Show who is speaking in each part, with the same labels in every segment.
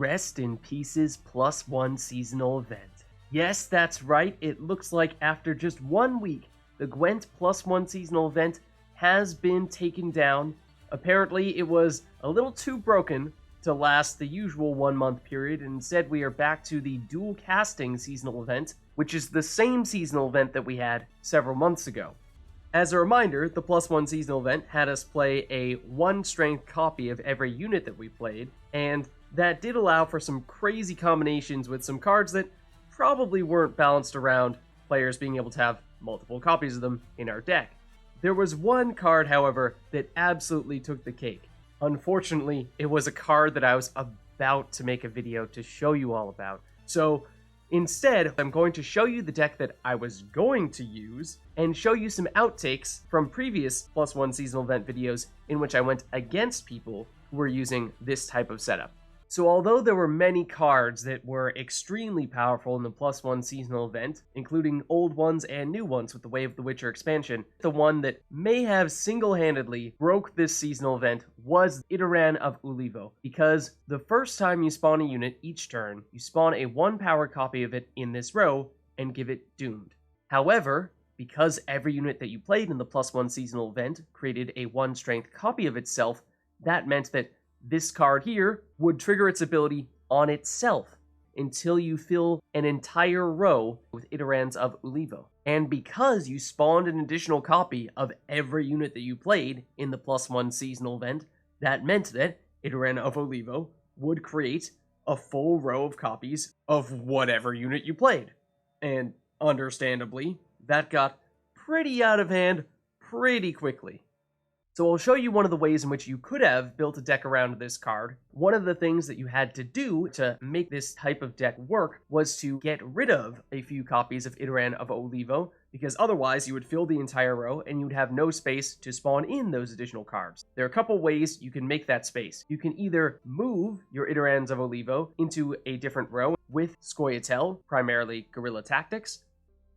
Speaker 1: Rest in Pieces +1 seasonal event. Yes, that's right, it looks like after just 1 week, the Gwent +1 seasonal event has been taken down. Apparently, it was a little too broken to last the usual 1-month period, and instead we are back to the dual casting seasonal event, which is the same seasonal event that we had several months ago. As a reminder, the +1 seasonal event had us play a 1-strength copy of every unit that we played, and that did allow for some crazy combinations with some cards that probably weren't balanced around players being able to have multiple copies of them in our deck. There was one card, however, that absolutely took the cake. Unfortunately, it was a card that I was about to make a video to show you all about. So instead, I'm going to show you the deck that I was going to use, and show you some outtakes from previous +1 seasonal event videos in which I went against people who were using this type of setup. So although there were many cards that were extremely powerful in the +1 seasonal event, including old ones and new ones with the Way of the Witcher expansion, the one that may have single-handedly broke this seasonal event was Iteran of Ulivo, because the first time you spawn a unit each turn, you spawn a 1-power copy of it in this row and give it Doomed. However, because every unit that you played in the +1 seasonal event created a 1-strength copy of itself, that meant that this card here would trigger its ability on itself until you fill an entire row with Iterans of Ulivo. And because you spawned an additional copy of every unit that you played in the +1 seasonal event, that meant that Iteran of Ulivo would create a full row of copies of whatever unit you played. And understandably, that got pretty out of hand pretty quickly. So I'll show you one of the ways in which you could have built a deck around this card. One of the things that you had to do to make this type of deck work was to get rid of a few copies of Iteran of Ulivo, because otherwise you would fill the entire row and you would have no space to spawn in those additional cards. There are a couple ways you can make that space. You can either move your Iterans of Ulivo into a different row with Scoia'tael, primarily Guerrilla Tactics,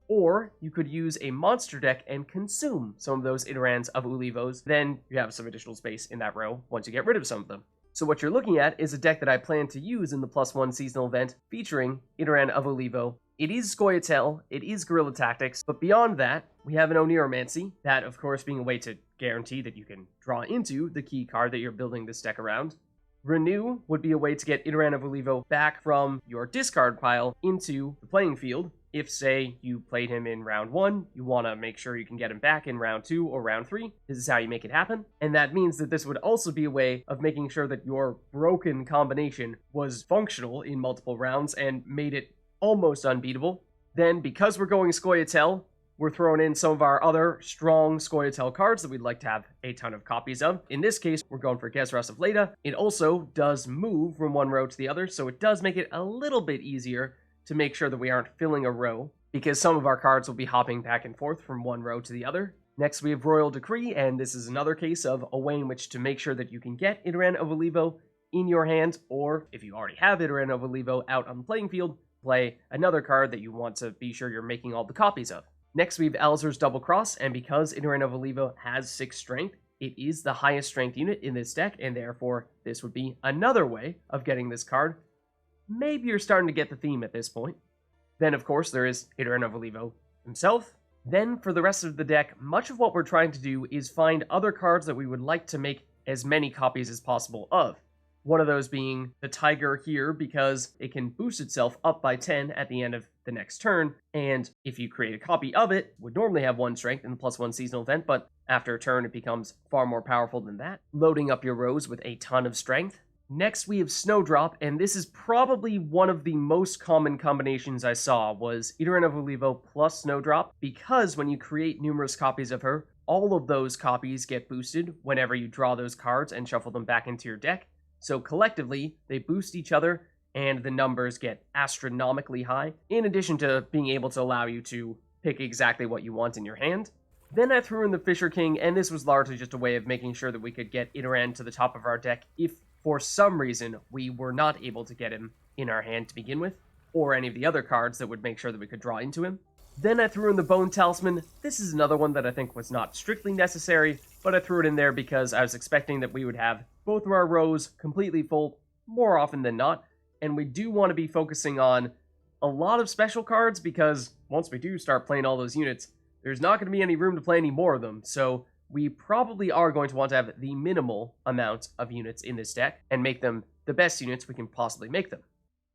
Speaker 1: or you could use a monster deck and consume some of those Iterans of Ulivos. Then you have some additional space in that row once you get rid of some of them. So what you're looking at is a deck that I plan to use in the +1 seasonal event featuring Iteran of Ulivo. It is Scoia'tael, it is Guerrilla Tactics, but beyond that, we have an Oniromancy, that of course being a way to guarantee that you can draw into the key card that you're building this deck around. Renew would be a way to get Iteran of Ulivo back from your discard pile into the playing field. If, say, you played him in round 1, you want to make sure you can get him back in round 2 or round 3. This is how you make it happen. And that means that this would also be a way of making sure that your broken combination was functional in multiple rounds and made it almost unbeatable. Then, because we're going Scoia'tael, we're throwing in some of our other strong Scoia'tael cards that we'd like to have a ton of copies of. In this case, we're going for Gezras of Leda. It also does move from one row to the other, so it does make it a little bit easier to make sure that we aren't filling a row, because some of our cards will be hopping back and forth from one row to the other. Next, we have Royal Decree, and this is another case of a way in which to make sure that you can get Iteran of Ulivo in your hand, or if you already have Iteran of Ulivo out on the playing field, play another card that you want to be sure you're making all the copies of. Next, we have Alzur's Double Cross, and because Iteran of Ulivo has 6 strength, it is the highest strength unit in this deck, and therefore this would be another way of getting this card. Maybe you're starting to get the theme at this point. Then, of course, there is Iteran of Ulivo himself. Then, for the rest of the deck, much of what we're trying to do is find other cards that we would like to make as many copies as possible of. One of those being the Tiger here, because it can boost itself up by 10 at the end of the next turn, and if you create a copy of it, would normally have 1 strength in the +1 seasonal event, but after a turn it becomes far more powerful than that, loading up your rows with a ton of strength. Next, we have Snowdrop, and this is probably one of the most common combinations I saw, was Iteran of Ulivo plus Snowdrop, because when you create numerous copies of her, all of those copies get boosted whenever you draw those cards and shuffle them back into your deck. So collectively, they boost each other, and the numbers get astronomically high, in addition to being able to allow you to pick exactly what you want in your hand. Then I threw in the Fisher King, and this was largely just a way of making sure that we could get Iteran to the top of our deck if for some reason we were not able to get him in our hand to begin with, or any of the other cards that would make sure that we could draw into him. Then I threw in the Bone Talisman. This is another one that I think was not strictly necessary, but I threw it in there because I was expecting that we would have both of our rows completely full more often than not, and we do want to be focusing on a lot of special cards, because once we do start playing all those units, there's not going to be any room to play any more of them, so we probably are going to want to have the minimal amount of units in this deck and make them the best units we can possibly make them.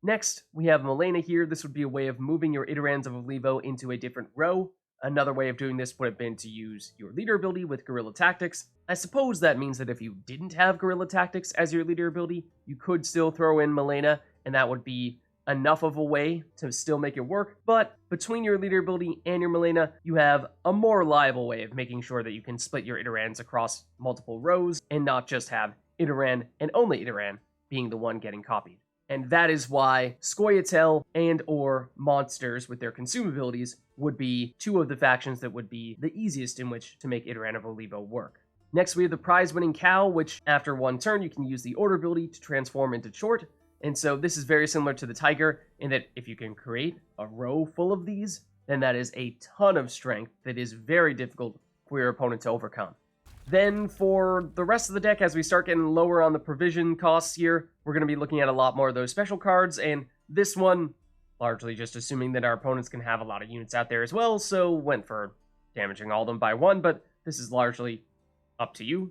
Speaker 1: Next, we have Malena here. This would be a way of moving your Iturans of Olivo into a different row. Another way of doing this would have been to use your leader ability with Guerrilla Tactics. I suppose that means that if you didn't have Guerrilla Tactics as your leader ability, you could still throw in Malena, and that would be enough of a way to still make it work. But between your leader ability and your Malena, you have a more reliable way of making sure that you can split your Iturans across multiple rows and not just have Ituran and only Ituran being the one getting copied. And that is why Scoia'tael and or monsters with their consume abilities would be two of the factions that would be the easiest in which to make Ituran of Olivo work. Next, we have the prize-winning cow, which after one turn you can use the order ability to transform into short. And so this is very similar to the tiger in that if you can create a row full of these, then that is a ton of strength that is very difficult for your opponent to overcome. Then for the rest of the deck, as we start getting lower on the provision costs here, we're going to be looking at a lot more of those special cards, and this one, largely just assuming that our opponents can have a lot of units out there as well, so went for damaging all of them by one, but this is largely up to you.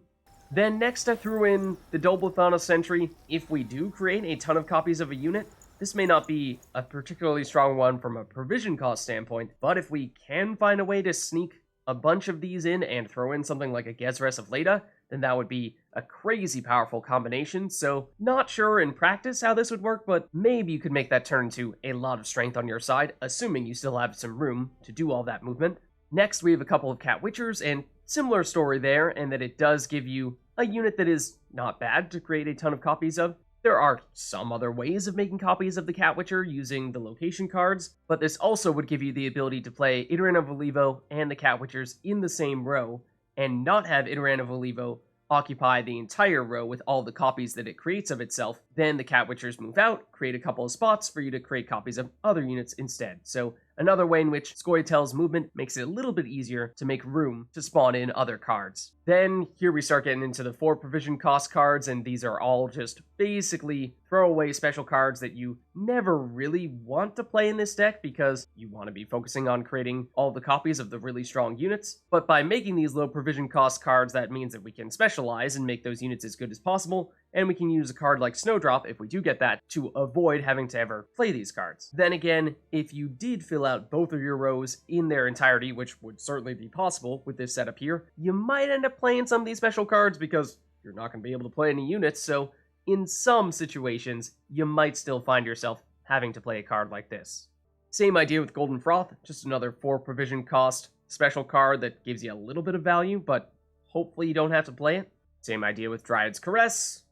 Speaker 1: Then next I threw in the Doblathana Sentry. If we do create a ton of copies of a unit, this may not be a particularly strong one from a provision cost standpoint, but if we can find a way to sneak a bunch of these in and throw in something like a Gezres of Leda, then that would be a crazy powerful combination. So not sure in practice how this would work, but maybe you could make that turn into a lot of strength on your side, assuming you still have some room to do all that movement. Next, we have a couple of Cat Witchers, and similar story there, in that it does give you a unit that is not bad to create a ton of copies of. There are some other ways of making copies of the Cat Witcher using the location cards, but this also would give you the ability to play Ituran of Olivo and the Cat Witchers in the same row, and not have Ituran of Olivo occupy the entire row with all the copies that it creates of itself. Then the Cat Witchers move out, create a couple of spots for you to create copies of other units instead. So another way in which Scoia'tael's movement makes it a little bit easier to make room to spawn in other cards. Then here we start getting into the 4 provision cost cards, and these are all just basically throwaway special cards that you never really want to play in this deck because you want to be focusing on creating all the copies of the really strong units. But by making these low provision cost cards, that means that we can specialize and make those units as good as possible, and we can use a card like Snowdrop, if we do get that, to avoid having to ever play these cards. Then again, if you did fill out both of your rows in their entirety, which would certainly be possible with this setup here, you might end up playing some of these special cards because you're not going to be able to play any units, so in some situations, you might still find yourself having to play a card like this. Same idea with Golden Froth, just another 4 provision cost special card that gives you a little bit of value, but hopefully you don't have to play it. Same idea with Dryad's Caress.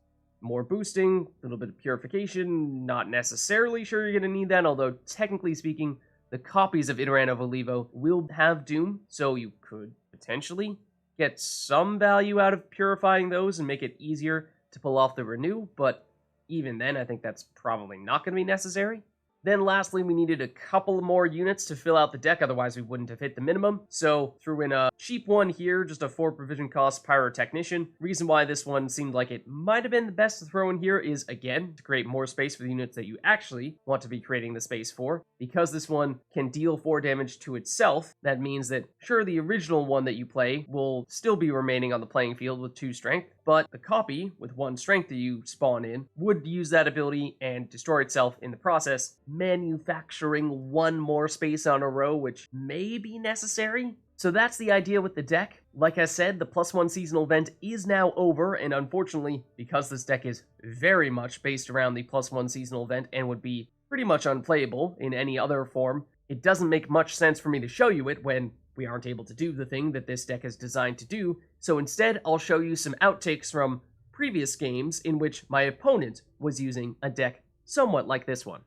Speaker 1: More boosting, a little bit of purification, not necessarily sure you're going to need that, although technically speaking, the copies of Ituran of Olivo will have Doom, so you could potentially get some value out of purifying those and make it easier to pull off the Renew, but even then I think that's probably not going to be necessary. Then lastly, we needed a couple more units to fill out the deck, otherwise we wouldn't have hit the minimum. So threw in a cheap one here, just a 4 provision cost Pyrotechnician. Reason why this one seemed like it might have been the best to throw in here is, again, to create more space for the units that you actually want to be creating the space for. Because this one can deal 4 damage to itself, that means that, sure, the original one that you play will still be remaining on the playing field with 2 strength, but the copy with 1 strength that you spawn in would use that ability and destroy itself in the process, manufacturing 1 more space on a row, which may be necessary. So that's the idea with the deck. Like I said, the +1 seasonal event is now over, and unfortunately, because this deck is very much based around the +1 seasonal event and would be pretty much unplayable in any other form, it doesn't make much sense for me to show you it when we aren't able to do the thing that this deck is designed to do. So instead, I'll show you some outtakes from previous games in which my opponent was using a deck somewhat like this one.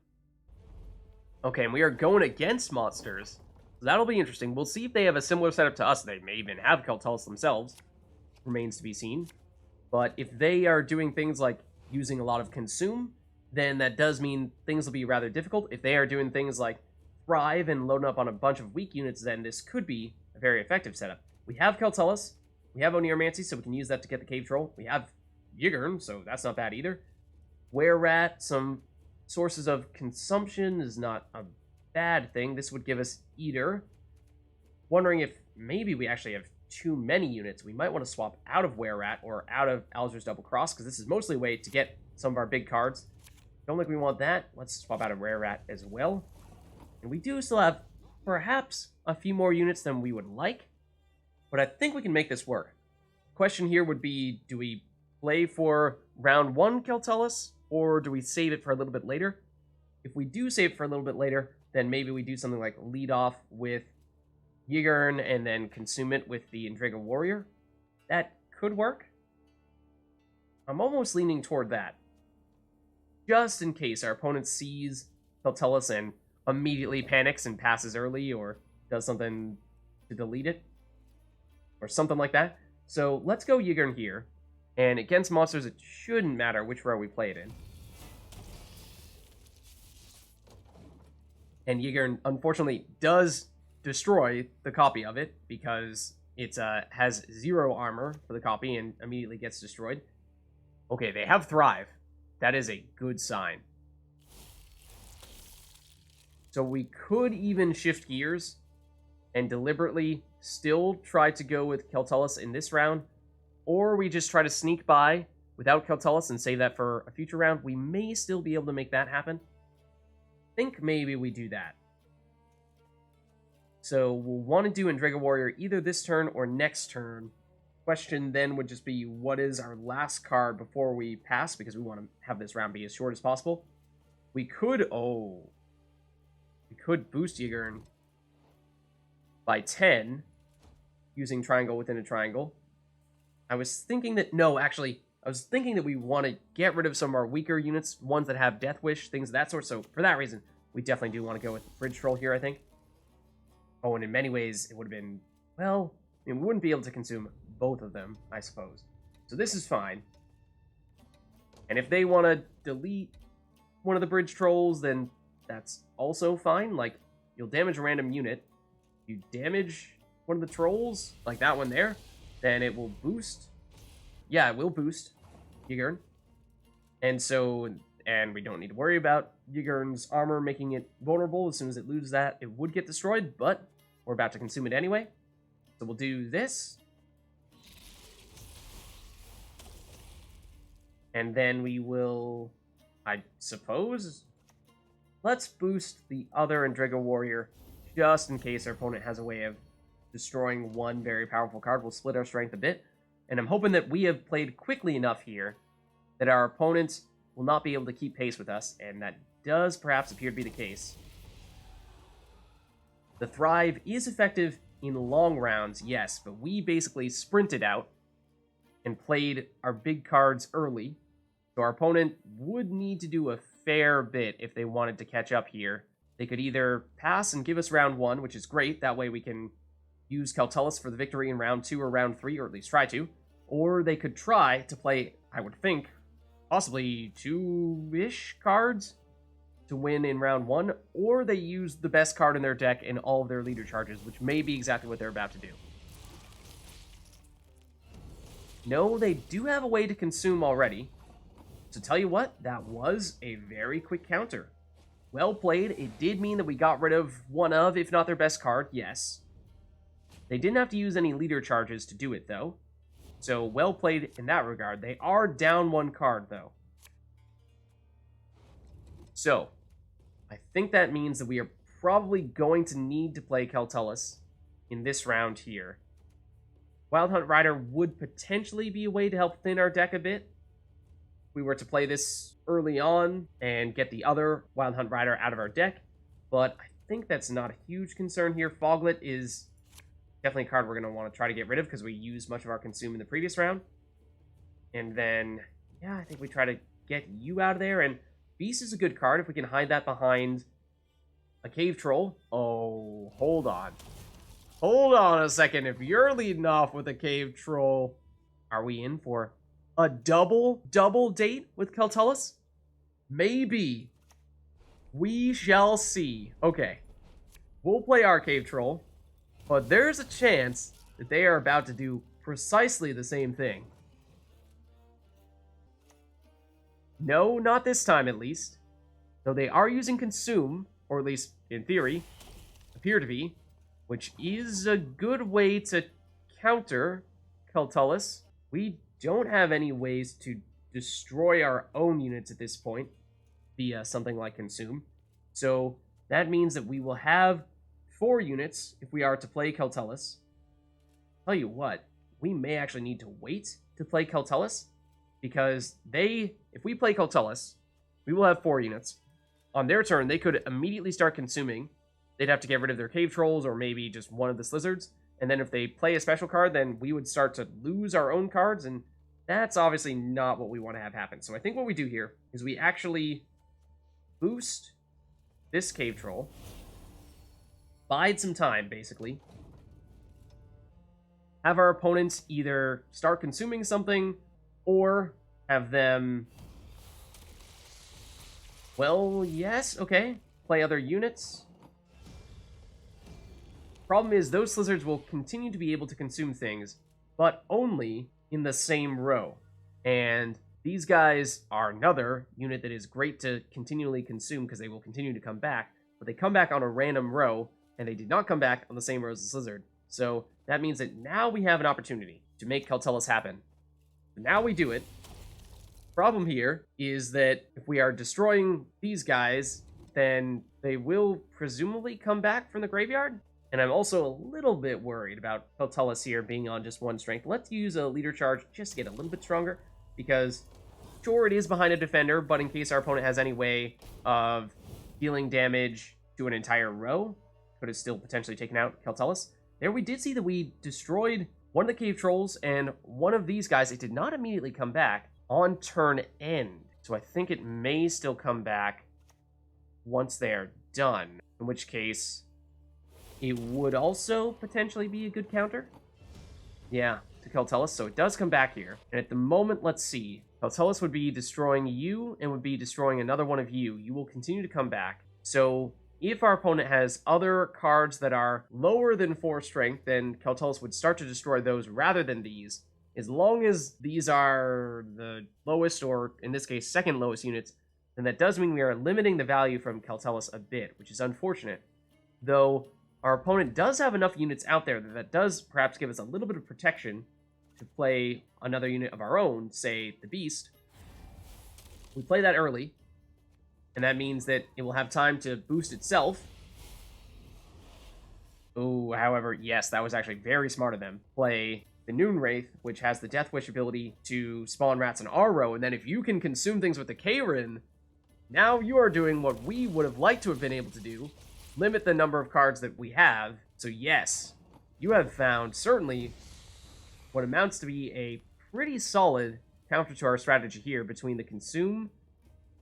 Speaker 1: Okay, and we are going against monsters. So that'll be interesting. We'll see if they have a similar setup to us. They may even have Keltalis themselves. Remains to be seen. But if they are doing things like using a lot of Consume, then that does mean things will be rather difficult. If they are doing things like Thrive and loading up on a bunch of weak units, then this could be a very effective setup. We have Keltalis. We have Oneiromancy, so we can use that to get the Cave Troll. We have Yigurn, so that's not bad either. Were-Rat, some sources of consumption is not a bad thing. This would give us Eater. Wondering if maybe we actually have too many units. We might want to swap out of Were-Rat or out of Alzur's Double Cross, because this is mostly a way to get some of our big cards. Don't think we want that. Let's swap out of Were-Rat as well. And we do still have perhaps a few more units than we would like, but I think we can make this work. Question here would be, do we play for round 1 Keltullus, or do we save it for a little bit later? If we do save it for a little bit later, then maybe we do something like lead off with Yigern and then consume it with the Endriga Warrior. That could work. I'm almost leaning toward that. Just in case our opponent sees Keltullus and immediately panics and passes early, or does something to delete it, or something like that. So let's go Yigern here. And against monsters, it shouldn't matter which row we play it in. And Yigern, unfortunately, does destroy the copy of it, because it has 0 armor for the copy and immediately gets destroyed. Okay, they have Thrive. That is a good sign. So we could even shift gears and deliberately still try to go with Keltullus in this round, or we just try to sneak by without Keltullus and save that for a future round. We may still be able to make that happen. I think maybe we do that. So we'll want to do Endriga Warrior either this turn or next turn. Question then would just be, what is our last card before we pass? Because we want to have this round be as short as possible. We could boost Yigern by 10 using triangle within a triangle. I was thinking that we want to get rid of some of our weaker units, ones that have Death Wish, things of that sort. So for that reason, we definitely do want to go with Bridge Troll here, I think. Oh, and in many ways, it would have been, well, we wouldn't be able to consume both of them, I suppose. So this is fine. And if they want to delete one of the Bridge Trolls, then that's also fine. Like, you'll damage a random unit. You damage one of the trolls, like that one there, then it will boost. Yeah, it will boost Yigern. And we don't need to worry about Yigern's armor making it vulnerable. As soon as it loses that, it would get destroyed, but we're about to consume it anyway. So we'll do this. And then we will, I suppose, let's boost the other Endriga Warrior, just in case our opponent has a way of destroying one very powerful card. We'll split our strength a bit. And I'm hoping that we have played quickly enough here that our opponents will not be able to keep pace with us, and that does perhaps appear to be the case. The Thrive is effective in long rounds, yes, but we basically sprinted out and played our big cards early, so our opponent would need to do a fair bit if they wanted to catch up here. They could either pass and give us round 1, which is great, that way we can use Keltullus for the victory in round 2 or round 3, or at least try to, or they could try to play, I would think, possibly 2-ish cards to win in round 1, or they use the best card in their deck in all of their leader charges, which may be exactly what they're about to do. No, they do have a way to consume already. So tell you what, that was a very quick counter. Well played. It did mean that we got rid of one of, if not their best card, yes. They didn't have to use any leader charges to do it, though. So well played in that regard. They are down 1 card, though. So, I think that means that we are probably going to need to play Keltullus in this round here. Wild Hunt Rider would potentially be a way to help thin our deck a bit. If we were to play this early on and get the other Wild Hunt Rider out of our deck, but I think that's not a huge concern here. Foglet is definitely a card we're going to want to try to get rid of because we used much of our consume in the previous round. And then, yeah, I think we try to get you out of there. And Beast is a good card if we can hide that behind a Cave Troll. Oh, hold on. Hold on a second. If you're leading off with a Cave Troll, are we in for a double date with Keltullus? Maybe. We shall see. Okay. We'll play our Cave Troll. But there's a chance that they are about to do precisely the same thing. No, not this time at least. So they are using consume, or at least in theory, appear to be, which is a good way to counter Keltullus. We don't have any ways to destroy our own units at this point via something like consume. So that means that we will have 4 units if we are to play Keltullus. Tell you what, we may actually need to wait to play Keltullus, because if we play Keltullus, we will have 4 units. On their turn, they could immediately start consuming. They'd have to get rid of their cave trolls or maybe just one of the slizzards. And then if they play a special card, then we would start to lose our own cards, and that's obviously not what we want to have happen. So I think what we do here is we actually boost this cave troll, bide some time, basically, have our opponents either start consuming something or have them, well, yes, okay, play other units. Problem is, those slizzards will continue to be able to consume things, but only in the same row. And these guys are another unit that is great to continually consume because they will continue to come back, but they come back on a random row, and they did not come back on the same row as the slizzard. So that means that now we have an opportunity to make Keltullus happen. Now we do it. Problem here is that if we are destroying these guys, then they will presumably come back from the graveyard. And I'm also a little bit worried about Keltullus here being on just 1 strength. Let's use a leader charge just to get a little bit stronger, because sure, it is behind a defender, but in case our opponent has any way of dealing damage to an entire row, could have still potentially taken out Keltullus. There we did see that we destroyed one of the cave trolls and one of these guys. It did not immediately come back on turn end, so I think it may still come back once they are done, in which case it would also potentially be a good counter. Yeah, to Keltullus, so it does come back here. And at the moment, let's see. Keltullus would be destroying you and would be destroying another one of you. You will continue to come back. So if our opponent has other cards that are lower than 4 strength, then Keltullus would start to destroy those rather than these. As long as these are the lowest, or in this case, second lowest units, then that does mean we are limiting the value from Keltullus a bit, which is unfortunate. Though our opponent does have enough units out there that does perhaps give us a little bit of protection to play another unit of our own, say the Beast. We play that early, and that means that it will have time to boost itself. Oh, however, yes, that was actually very smart of them. Play the Noon Wraith, which has the Death Wish ability to spawn rats in our row, and then if you can consume things with the Kayrin, now you are doing what we would have liked to have been able to do, limit the number of cards that we have. So yes, you have found certainly what amounts to be a pretty solid counter to our strategy here between the consume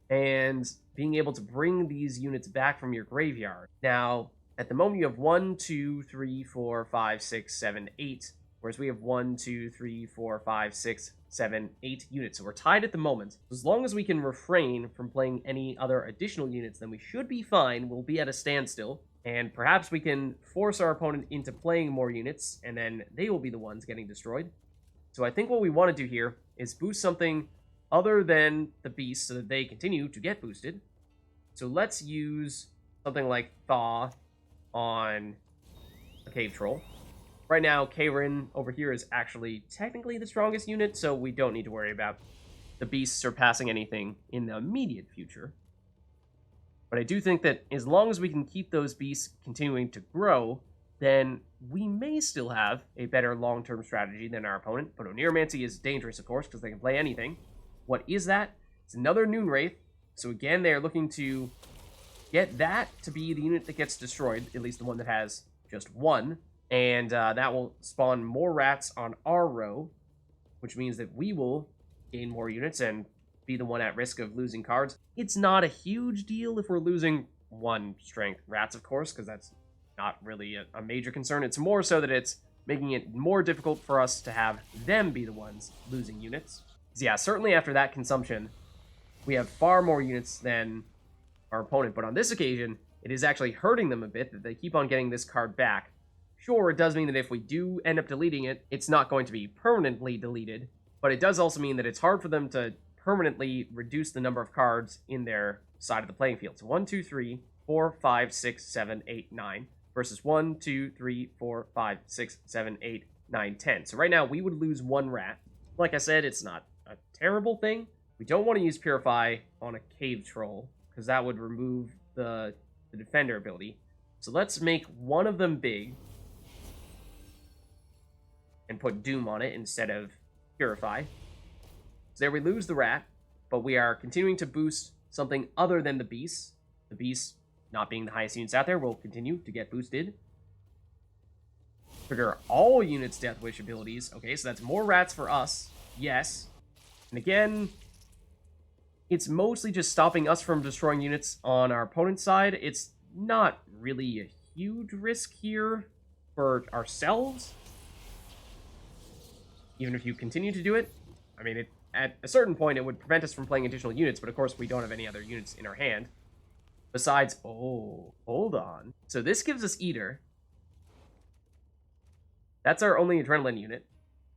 Speaker 1: and being able to bring these units back from your graveyard. Now, at the moment you have 1, 2, 3, 4, 5, 6, 7, 8, whereas we have 1, 2, 3, 4, 5, 6, 7, 8 units. So we're tied at the moment. As long as we can refrain from playing any other additional units, then we should be fine. We'll be at a standstill, and perhaps we can force our opponent into playing more units, and then they will be the ones getting destroyed. So I think what we want to do here is boost something other than the Beast so that they continue to get boosted. So let's use something like Thaw on a Cave Troll. Right now, Kayrin over here is actually technically the strongest unit, so we don't need to worry about the Beast surpassing anything in the immediate future. But I do think that as long as we can keep those Beasts continuing to grow, then we may still have a better long-term strategy than our opponent. But Oneiromancy is dangerous, of course, because they can play anything. What is that? It's another Noon Wraith. So again, they're looking to get that to be the unit that gets destroyed, at least the one that has just 1. And that will spawn more rats on our row, which means that we will gain more units and be the one at risk of losing cards. It's not a huge deal if we're losing 1 strength rats, of course, because that's not really a major concern. It's more so that it's making it more difficult for us to have them be the ones losing units. So yeah, certainly after that consumption, we have far more units than our opponent. But on this occasion, it is actually hurting them a bit that they keep on getting this card back. Sure, it does mean that if we do end up deleting it, it's not going to be permanently deleted, but it does also mean that it's hard for them to permanently reduce the number of cards in their side of the playing field. So 1, 2, 3, 4, 5, 6, 7, 8, 9 versus 1, 2, 3, 4, 5, 6, 7, 8, 9, 10. So right now we would lose 1 rat. Like I said, it's not a terrible thing. We don't want to use Purify on a cave troll because that would remove the defender ability. So let's make one of them big and put Doom on it instead of Purify. So there we lose the rat, but we are continuing to boost something other than the beasts. The beasts, not being the highest units out there, will continue to get boosted. Trigger all units' Death Wish abilities. Okay, so that's more rats for us. Yes. And again, it's mostly just stopping us from destroying units on our opponent's side. It's not really a huge risk here for ourselves. Even if you continue to do it, I mean, at a certain point, it would prevent us from playing additional units, but of course, we don't have any other units in our hand. Besides, oh, hold on. So this gives us Eater. That's our only Adrenaline unit.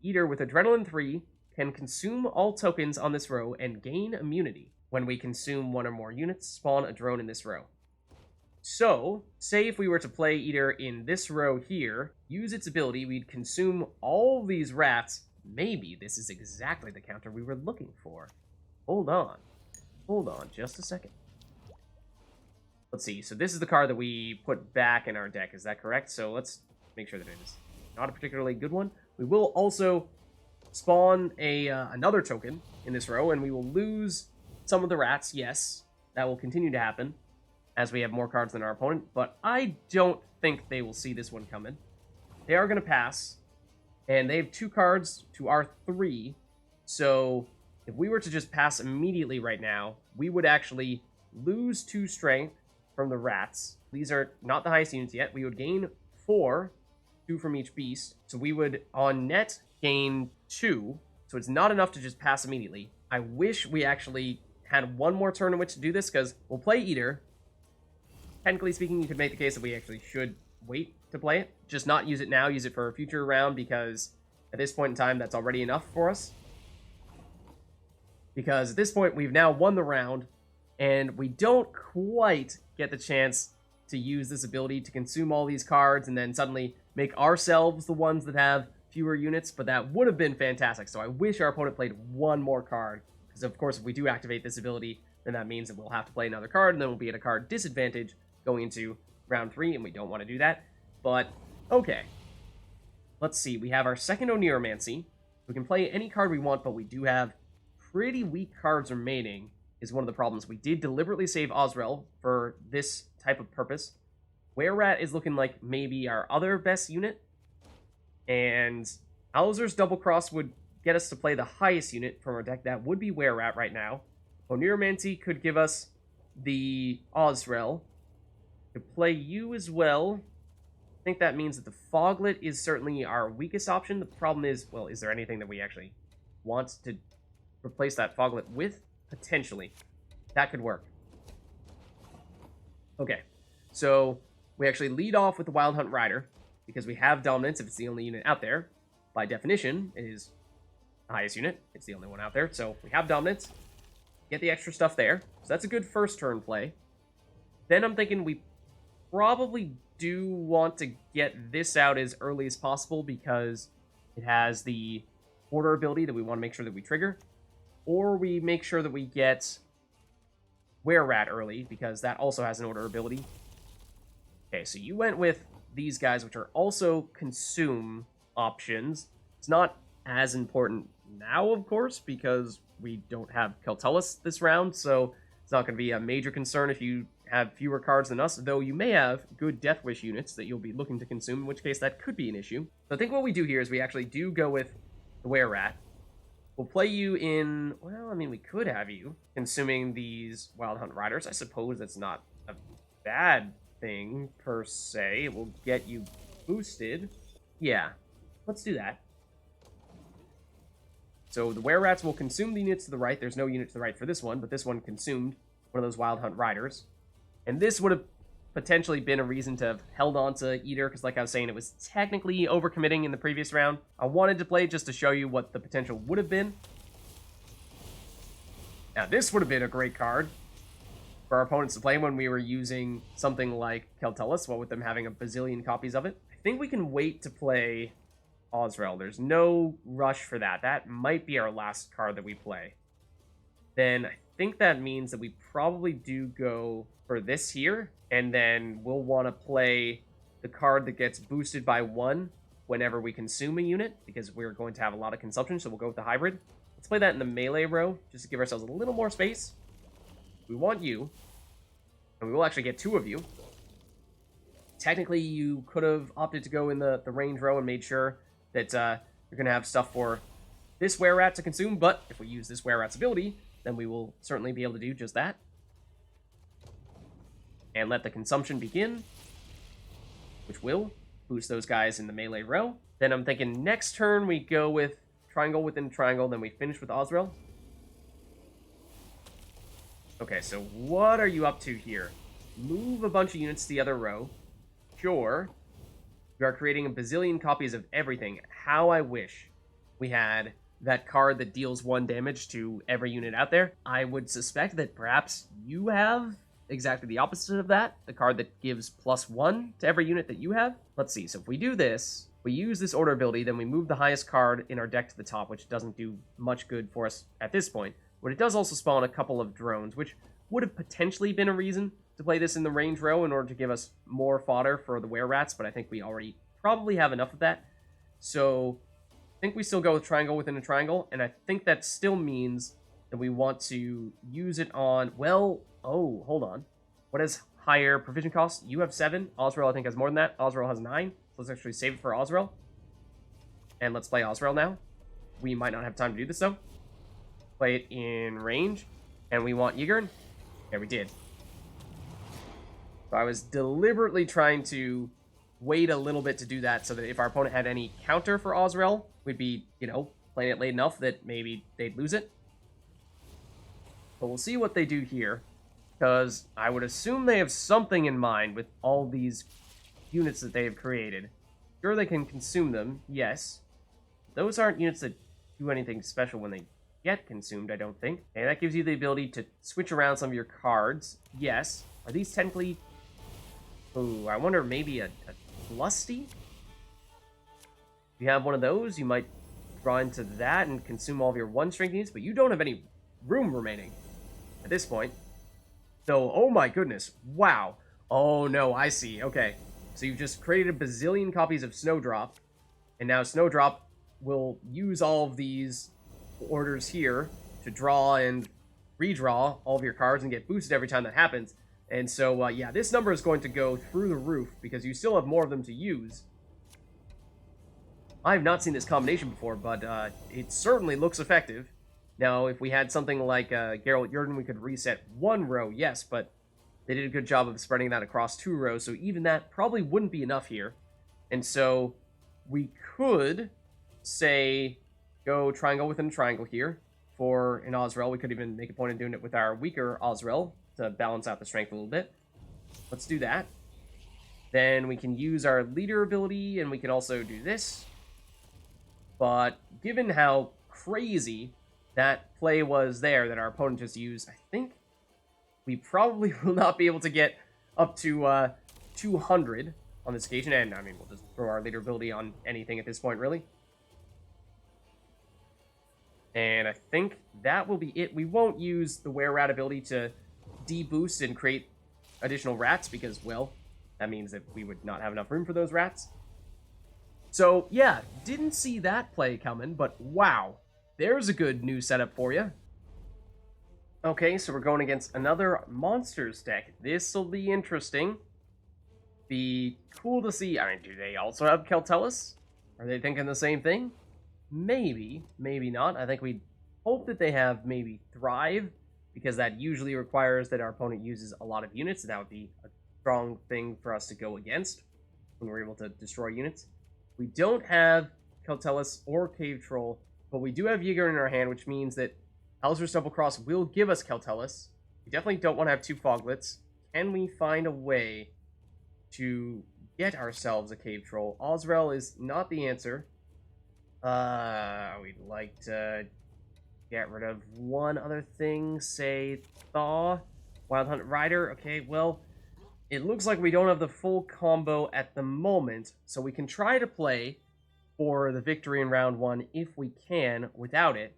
Speaker 1: Eater with Adrenaline 3 can consume all tokens on this row and gain immunity. When we consume 1 or more units, spawn a drone in this row. So, say if we were to play Eater in this row here, use its ability, we'd consume all these rats. Maybe this is exactly the counter we were looking for. Hold on. Hold on just a second. Let's see. So this is the card that we put back in our deck. Is that correct? So let's make sure that it is not a particularly good one. We will also spawn another token in this row, and we will lose some of the rats. Yes, that will continue to happen as we have more cards than our opponent, but I don't think they will see this one coming. They are going to pass, and they have 2 cards to our 3, so if we were to just pass immediately right now, we would actually lose 2 strength from the rats. These are not the highest units yet. We would gain 4, 2 from each beast, so we would, on net, gain 2, so it's not enough to just pass immediately. I wish we actually had 1 more turn in which to do this, because we'll play Eater. Technically speaking, you could make the case that we actually should wait to play it. Just not use it now, use it for a future round, because at this point in time, that's already enough for us. Because at this point, we've now won the round, and we don't quite get the chance to use this ability to consume all these cards and then suddenly make ourselves the ones that have fewer units, but that would have been fantastic. So I wish our opponent played 1 more card, because of course, if we do activate this ability, then that means that we'll have to play another card, and then we'll be at a card disadvantage going into round 3, and we don't want to do that. But, okay. Let's see. We have our second Oneiromancy. We can play any card we want, but we do have pretty weak cards remaining, is one of the problems. We did deliberately save Osrel for this type of purpose. Were-Rat is looking like maybe our other best unit, and Owzer's Double Cross would get us to play the highest unit from our deck. That would be Were-Rat right now. Oneiromancy could give us the Osrel. Could play you as well. I think that means that the Foglet is certainly our weakest option. The problem is, well, is there anything that we actually want to replace that Foglet with? Potentially. That could work. Okay, so we actually lead off with the Wild Hunt Rider, because we have Dominance if it's the only unit out there. By definition, it is the highest unit. It's the only one out there, so we have Dominance. Get the extra stuff there. So that's a good first turn play. Then I'm thinking we probably do want to get this out as early as possible because it has the order ability that we want to make sure that we trigger. Or we make sure that we get Were-Rat early because that also has an order ability. Okay, so you went with these guys, which are also consume options. It's not as important now, of course, because we don't have Keltullus this round, so it's not going to be a major concern if you have fewer cards than us, though you may have good Death Wish units that you'll be looking to consume, in which case that could be an issue. So I think what we do here is we actually do go with the Were-Rat. We'll play you in, well, I mean, we could have you consuming these Wild Hunt Riders. I suppose that's not a bad thing, per se. It will get you boosted. Yeah, let's do that. So the Were-Rats will consume the units to the right. There's no unit to the right for this one, but this one consumed one of those Wild Hunt Riders. And this would have potentially been a reason to have held on to Eater, because like I was saying, it was technically overcommitting in the previous round. I wanted to play just to show you what the potential would have been. Now, this would have been a great card for our opponents to play when we were using something like Keltellus, what with them having a bazillion copies of it. I think we can wait to play Osrel. There's no rush for that. That might be our last card that we play. Then I think that means that we probably do go for this here, and then we'll want to play the card that gets boosted by 1 whenever we consume a unit, because we're going to have a lot of consumption, so we'll go with the hybrid. Let's play that in the melee row, just to give ourselves a little more space. We want you, and we will actually get 2 of you. Technically, you could have opted to go in the range row and made sure that you're going to have stuff for this were-rat to consume, but if we use this were-rat's ability, then we will certainly be able to do just that. And let the consumption begin, which will boost those guys in the melee row. Then I'm thinking next turn we go with triangle within triangle, then we finish with Osrel. Okay, so what are you up to here? Move a bunch of units to the other row. Sure. We are creating a bazillion copies of everything. How I wish we had that card that deals 1 damage to every unit out there. I would suspect that perhaps you have exactly the opposite of that, the card that gives +1 to every unit that you have. Let's see, so if we do this, we use this order ability, then we move the highest card in our deck to the top, which doesn't do much good for us at this point. But it does also spawn a couple of drones, which would have potentially been a reason to play this in the range row in order to give us more fodder for the were-rats, but I think we already probably have enough of that. So I think we still go with triangle within a triangle, and I think that still means that we want to use it on, well, oh, hold on. What is higher provision cost? You have 7. Osrel, I think, has more than that. Osrel has 9. So let's actually save it for Osrel. And let's play Osrel now. We might not have time to do this, though. Play it in range. And we want Yigurn. Yeah, we did. So I was deliberately trying to wait a little bit to do that so that if our opponent had any counter for Osrel, we'd be, playing it late enough that maybe they'd lose it. But we'll see what they do here, because I would assume they have something in mind with all these units that they have created. Sure, they can consume them, yes. Those aren't units that do anything special when they get consumed, I don't think. And that gives you the ability to switch around some of your cards, yes. Are these technically... Ooh, I wonder, maybe a Lusty? If you have one of those, you might draw into that and consume all of your 1-strength units, but you don't have any room remaining at this point. So, oh my goodness, wow. Oh no, I see, okay. So you've just created a bazillion copies of Snowdrop, and now Snowdrop will use all of these orders here to draw and redraw all of your cards and get boosted every time that happens. And so, yeah, this number is going to go through the roof because you still have more of them to use. I have not seen this combination before, but it certainly looks effective. Now, if we had something like Geralt Jurden, we could reset 1 row, yes, but they did a good job of spreading that across 2 rows, so even that probably wouldn't be enough here. And so we could, say, go triangle within a triangle here for an Osrel. We could even make a point of doing it with our weaker Osrel to balance out the strength a little bit. Let's do that. Then we can use our leader ability, and we can also do this. But given how crazy that play was there that our opponent just used, I think we probably will not be able to get up to 200 on this occasion. And, I mean, we'll just throw our leader ability on anything at this point, really. And I think that will be it. We won't use the were-rat ability to de-boost and create additional rats because, well, that means that we would not have enough room for those rats. So, yeah, didn't see that play coming, but wow, there's a good new setup for you. Okay, so we're going against another monsters deck. This'll be interesting. Be cool to see. I mean, do they also have Keltellus? Are they thinking the same thing? Maybe, maybe not. I think we hope that they have maybe Thrive, because that usually requires that our opponent uses a lot of units, and that would be a strong thing for us to go against when we're able to destroy units. We don't have Keltellus or Cave Troll, but we do have Yigurn in our hand, which means that Hauser's Double Cross will give us Keltellus. We definitely don't want to have 2 Foglets. Can we find a way to get ourselves a Cave Troll? Osrel is not the answer. We'd like to get rid of one other thing, say Thaw, Wild Hunt Rider. Okay, well, it looks like we don't have the full combo at the moment, so we can try to play for the victory in round 1 if we can without it.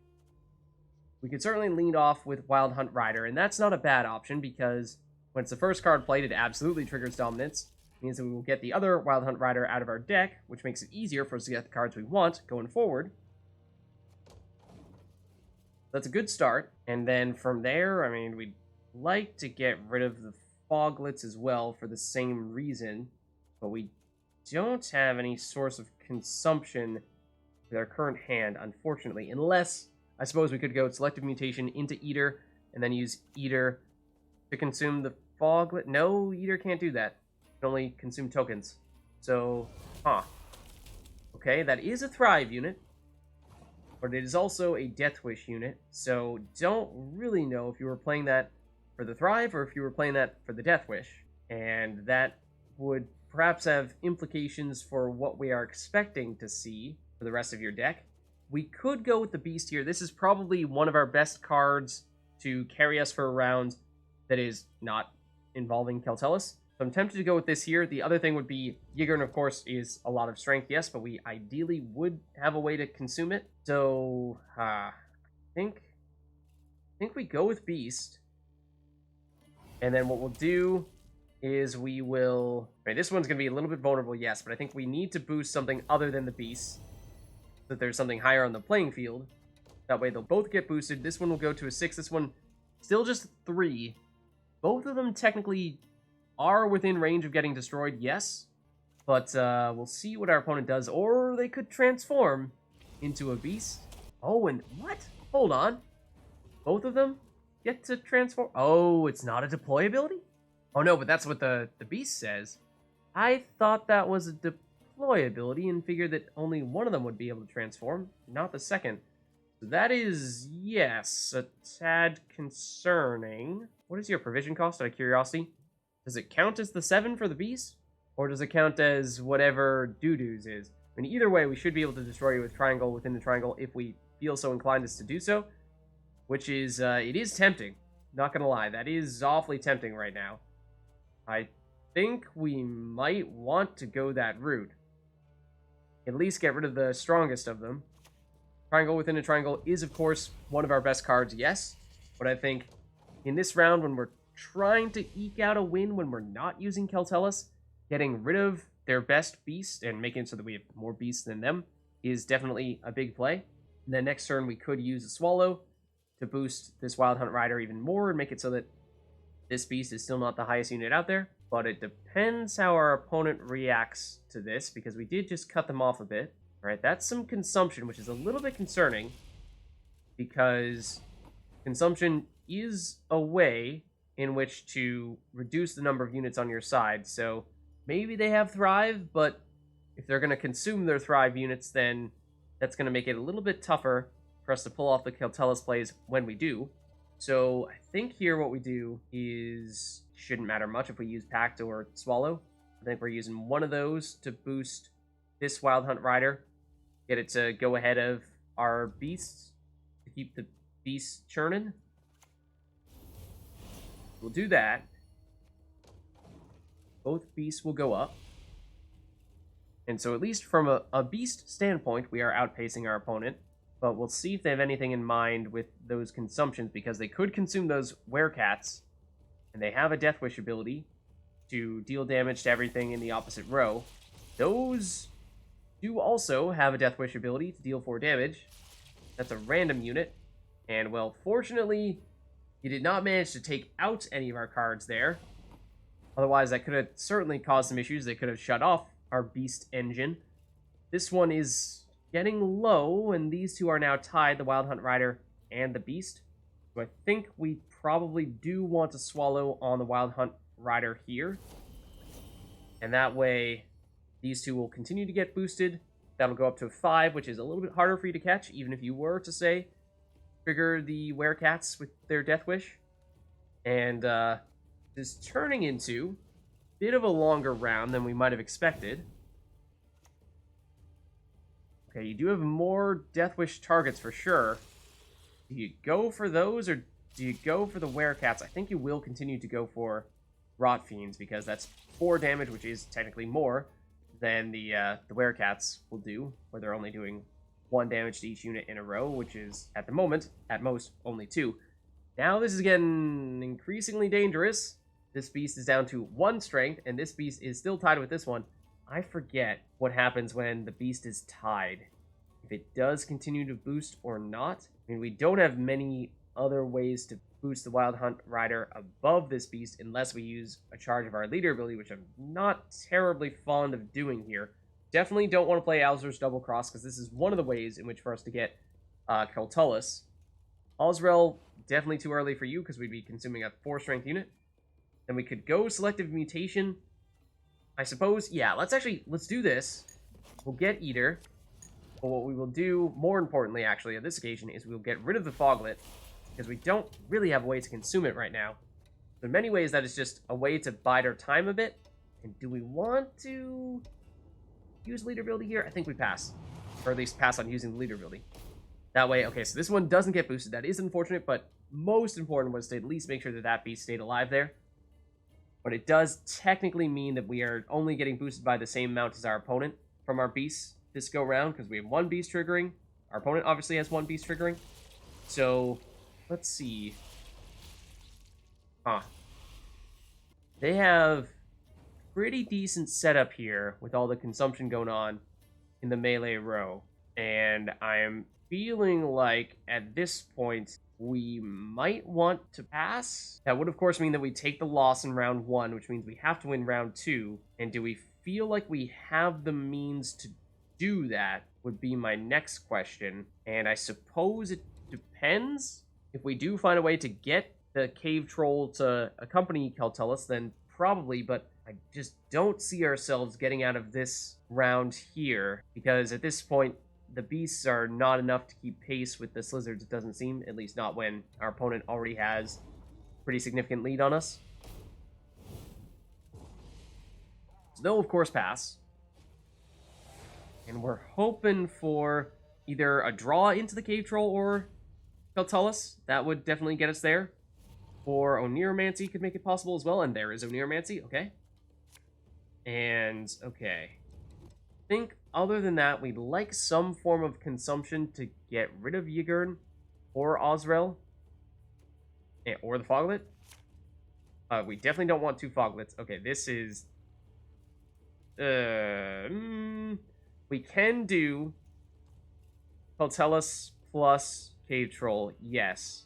Speaker 1: We could certainly lead off with Wild Hunt Rider, and that's not a bad option because when it's the first card played, it absolutely triggers dominance. It means that we will get the other Wild Hunt Rider out of our deck, which makes it easier for us to get the cards we want going forward. That's a good start, and then from there, I mean, we'd like to get rid of the Foglets as well for the same reason, but we don't have any source of consumption with our current hand, unfortunately, unless I suppose we could go Selective Mutation into Eater and then use Eater to consume the Foglet. No, Eater can't do that. It can only consume tokens. So, okay, that is a Thrive unit, but it is also a Death Wish unit, so don't really know if you were playing that for the Thrive or if you were playing that for the Death Wish. And that would perhaps have implications for what we are expecting to see for the rest of your deck. We could go with the Beast here. This is probably one of our best cards to carry us for a round that is not involving Keltelis. So I'm tempted to go with this here. The other thing would be Yigurn, of course, is a lot of strength, yes, but we ideally would have a way to consume it. So, I think we go with Beast. And then what we'll do is we will... Right, this one's going to be a little bit vulnerable, yes, but I think we need to boost something other than the Beast, so that there's something higher on the playing field. That way they'll both get boosted. This one will go to a 6. This one still just 3. Both of them technically are within range of getting destroyed, yes. But we'll see what our opponent does. Or they could transform into a beast. Oh, and what? Hold on. Both of them get to transform? Oh, it's not a deploy ability? Oh no, but that's what the beast says. I thought that was a deploy ability and figured that only one of them would be able to transform, not the second. So that is, yes, a tad concerning. What is your provision cost, out of curiosity? Does it count as the 7 for the beast? Or does it count as whatever doo-doos is? I mean, either way, we should be able to destroy you with triangle within the triangle if we feel so inclined as to do so. Which is, it is tempting. Not gonna lie, that is awfully tempting right now. I think we might want to go that route. At least get rid of the strongest of them. Triangle within a triangle is, of course, one of our best cards, yes. But I think in this round, when we're trying to eke out a win when we're not using Keltelis, getting rid of their best beast and making it so that we have more beasts than them is definitely a big play. And then next turn, we could use a Swallow to boost this Wild Hunt Rider even more and make it so that this beast is still not the highest unit out there. But it depends how our opponent reacts to this, because we did just cut them off a bit. All right, that's some consumption, which is a little bit concerning, because consumption is a way in which to reduce the number of units on your side. So maybe they have Thrive, but if they're going to consume their Thrive units, then that's going to make it a little bit tougher for us to pull off the Keltelis plays when we do. So I think here what we do is, shouldn't matter much if we use Pact or Swallow. I think we're using one of those to boost this Wild Hunt Rider. Get it to go ahead of our beasts to keep the beasts churning. We'll do that. Both beasts will go up. And so at least from a beast standpoint, we are outpacing our opponent. But we'll see if they have anything in mind with those consumptions, because they could consume those Werecats, and they have a Death Wish ability to deal damage to everything in the opposite row. Those do also have a Death Wish ability to deal 4 damage. That's a random unit. And, well, fortunately, he did not manage to take out any of our cards there. Otherwise, that could have certainly caused some issues. They could have shut off our Beast engine. This one is getting low, and these two are now tied, the Wild Hunt Rider and the Beast. So I think we probably do want to Swallow on the Wild Hunt Rider here. And that way, these two will continue to get boosted. That'll go up to 5, which is a little bit harder for you to catch, even if you were to, say, trigger the Werecats with their Death Wish. And this is turning into a bit of a longer round than we might have expected. Okay, you do have more Death Wish targets for sure. Do you go for those, or Do you go for the Werecats? I think you will continue to go for Rot Fiends, because that's 4 damage, which is technically more than the Werecats will do, where they're only doing 1 damage to each unit in a row, which is, at the moment, at most, only 2. Now this is getting increasingly dangerous. This beast is down to 1 strength, and this beast is still tied with this one. I forget what happens when the beast is tied. If it does continue to boost or not. I mean, we don't have many other ways to boost the Wild Hunt Rider above this beast unless we use a charge of our leader ability, which I'm not terribly fond of doing here. Definitely don't want to play Alzur's Double Cross, because this is one of the ways in which for us to get Keltullus. Osrel, definitely too early for you, because we'd be consuming a 4-strength unit. Then we could go Selective Mutation. I suppose, yeah, let's do this. We'll get Eater. But what we will do, more importantly, actually, on this occasion, is we'll get rid of the Foglet, because we don't really have a way to consume it right now. So in many ways, that is just a way to bide our time a bit. And do we want to use leader ability here? I think we pass. Or at least pass on using the leader ability. That way, okay, so this one doesn't get boosted. That is unfortunate, but most important was to at least make sure that that beast stayed alive there. But it does technically mean that we are only getting boosted by the same amount as our opponent from our beasts this go round, because we have 1 beast triggering. Our opponent obviously has 1 beast triggering. So, let's see. They have pretty decent setup here with all the consumption going on in the melee row. And I'm feeling like at this point we might want to pass. That would of course mean that we take the loss in round 1, which means we have to win round 2. And do we feel like we have the means to do that would be my next question. And I suppose it depends. If we do find a way to get the cave troll to accompany Keltullus, then probably, but I just don't see ourselves getting out of this round here, because at this point the beasts are not enough to keep pace with the Slizzards, it doesn't seem, at least not when our opponent already has a pretty significant lead on us. So they'll of course pass. And we're hoping for either a draw into the cave troll or Keltullus. That would definitely get us there. Or Oneiromancy could make it possible as well, and there is Oneiromancy, okay. And, okay. I think, other than that, we'd like some form of consumption to get rid of Ygern or Osrel. Or the Foglet. We definitely don't want 2 Foglets. Okay, this is... we can do Keltullus plus Cave Troll, yes.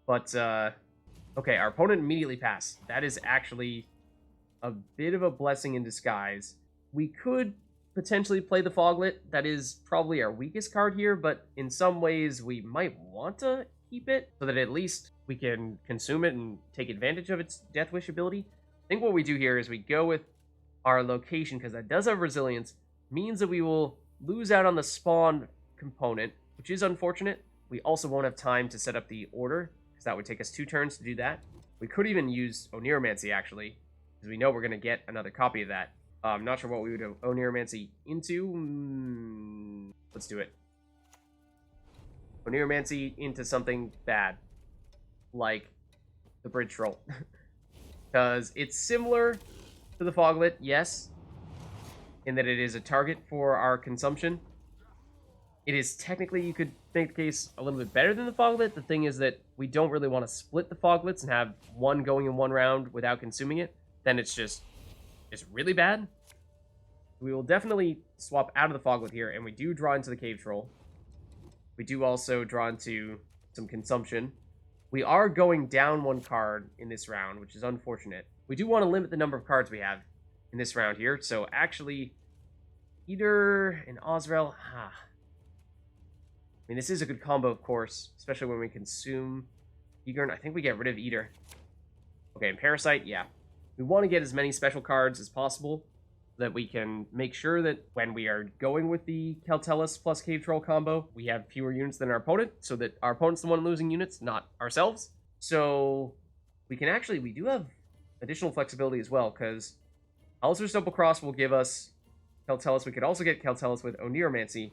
Speaker 1: But, okay, our opponent immediately passed. That is actually a bit of a blessing in disguise. We could potentially play the Foglet. That is probably our weakest card here, but in some ways we might want to keep it so that at least we can consume it and take advantage of its Death Wish ability. I think what we do here is we go with our location, because that does have resilience, means that we will lose out on the spawn component, which is unfortunate. We also won't have time to set up the order, because that would take us 2 turns to do that. We could even use Oneiromancy, actually, because we know we're going to get another copy of that. I'm not sure what we would have Oneiromancy into. Let's do it. Oneiromancy into something bad, like the Bridge Troll. Because it's similar to the Foglet, yes, in that it is a target for our consumption. It is technically, you could make the case, a little bit better than the Foglet. The thing is that we don't really want to split the Foglets and have one going in one round without consuming it. Then it's just really bad. We will definitely swap out of the Foglet here, and we do draw into the Cave Troll. We do also draw into some consumption. We are going down 1 card in this round, which is unfortunate. We do want to limit the number of cards we have in this round here, so actually, Eater and Osrel, I mean, this is a good combo, of course, especially when we consume Ygern. I think we get rid of Eater. Okay, and Parasite, yeah. We want to get as many special cards as possible so that we can make sure that when we are going with the Keltullus plus Cave Troll combo, we have fewer units than our opponent, so that our opponent's the one losing units, not ourselves. So we can actually, we do have additional flexibility as well, because Alzur's Double Cross will give us Keltullus. We could also get Keltullus with Oneiromancy.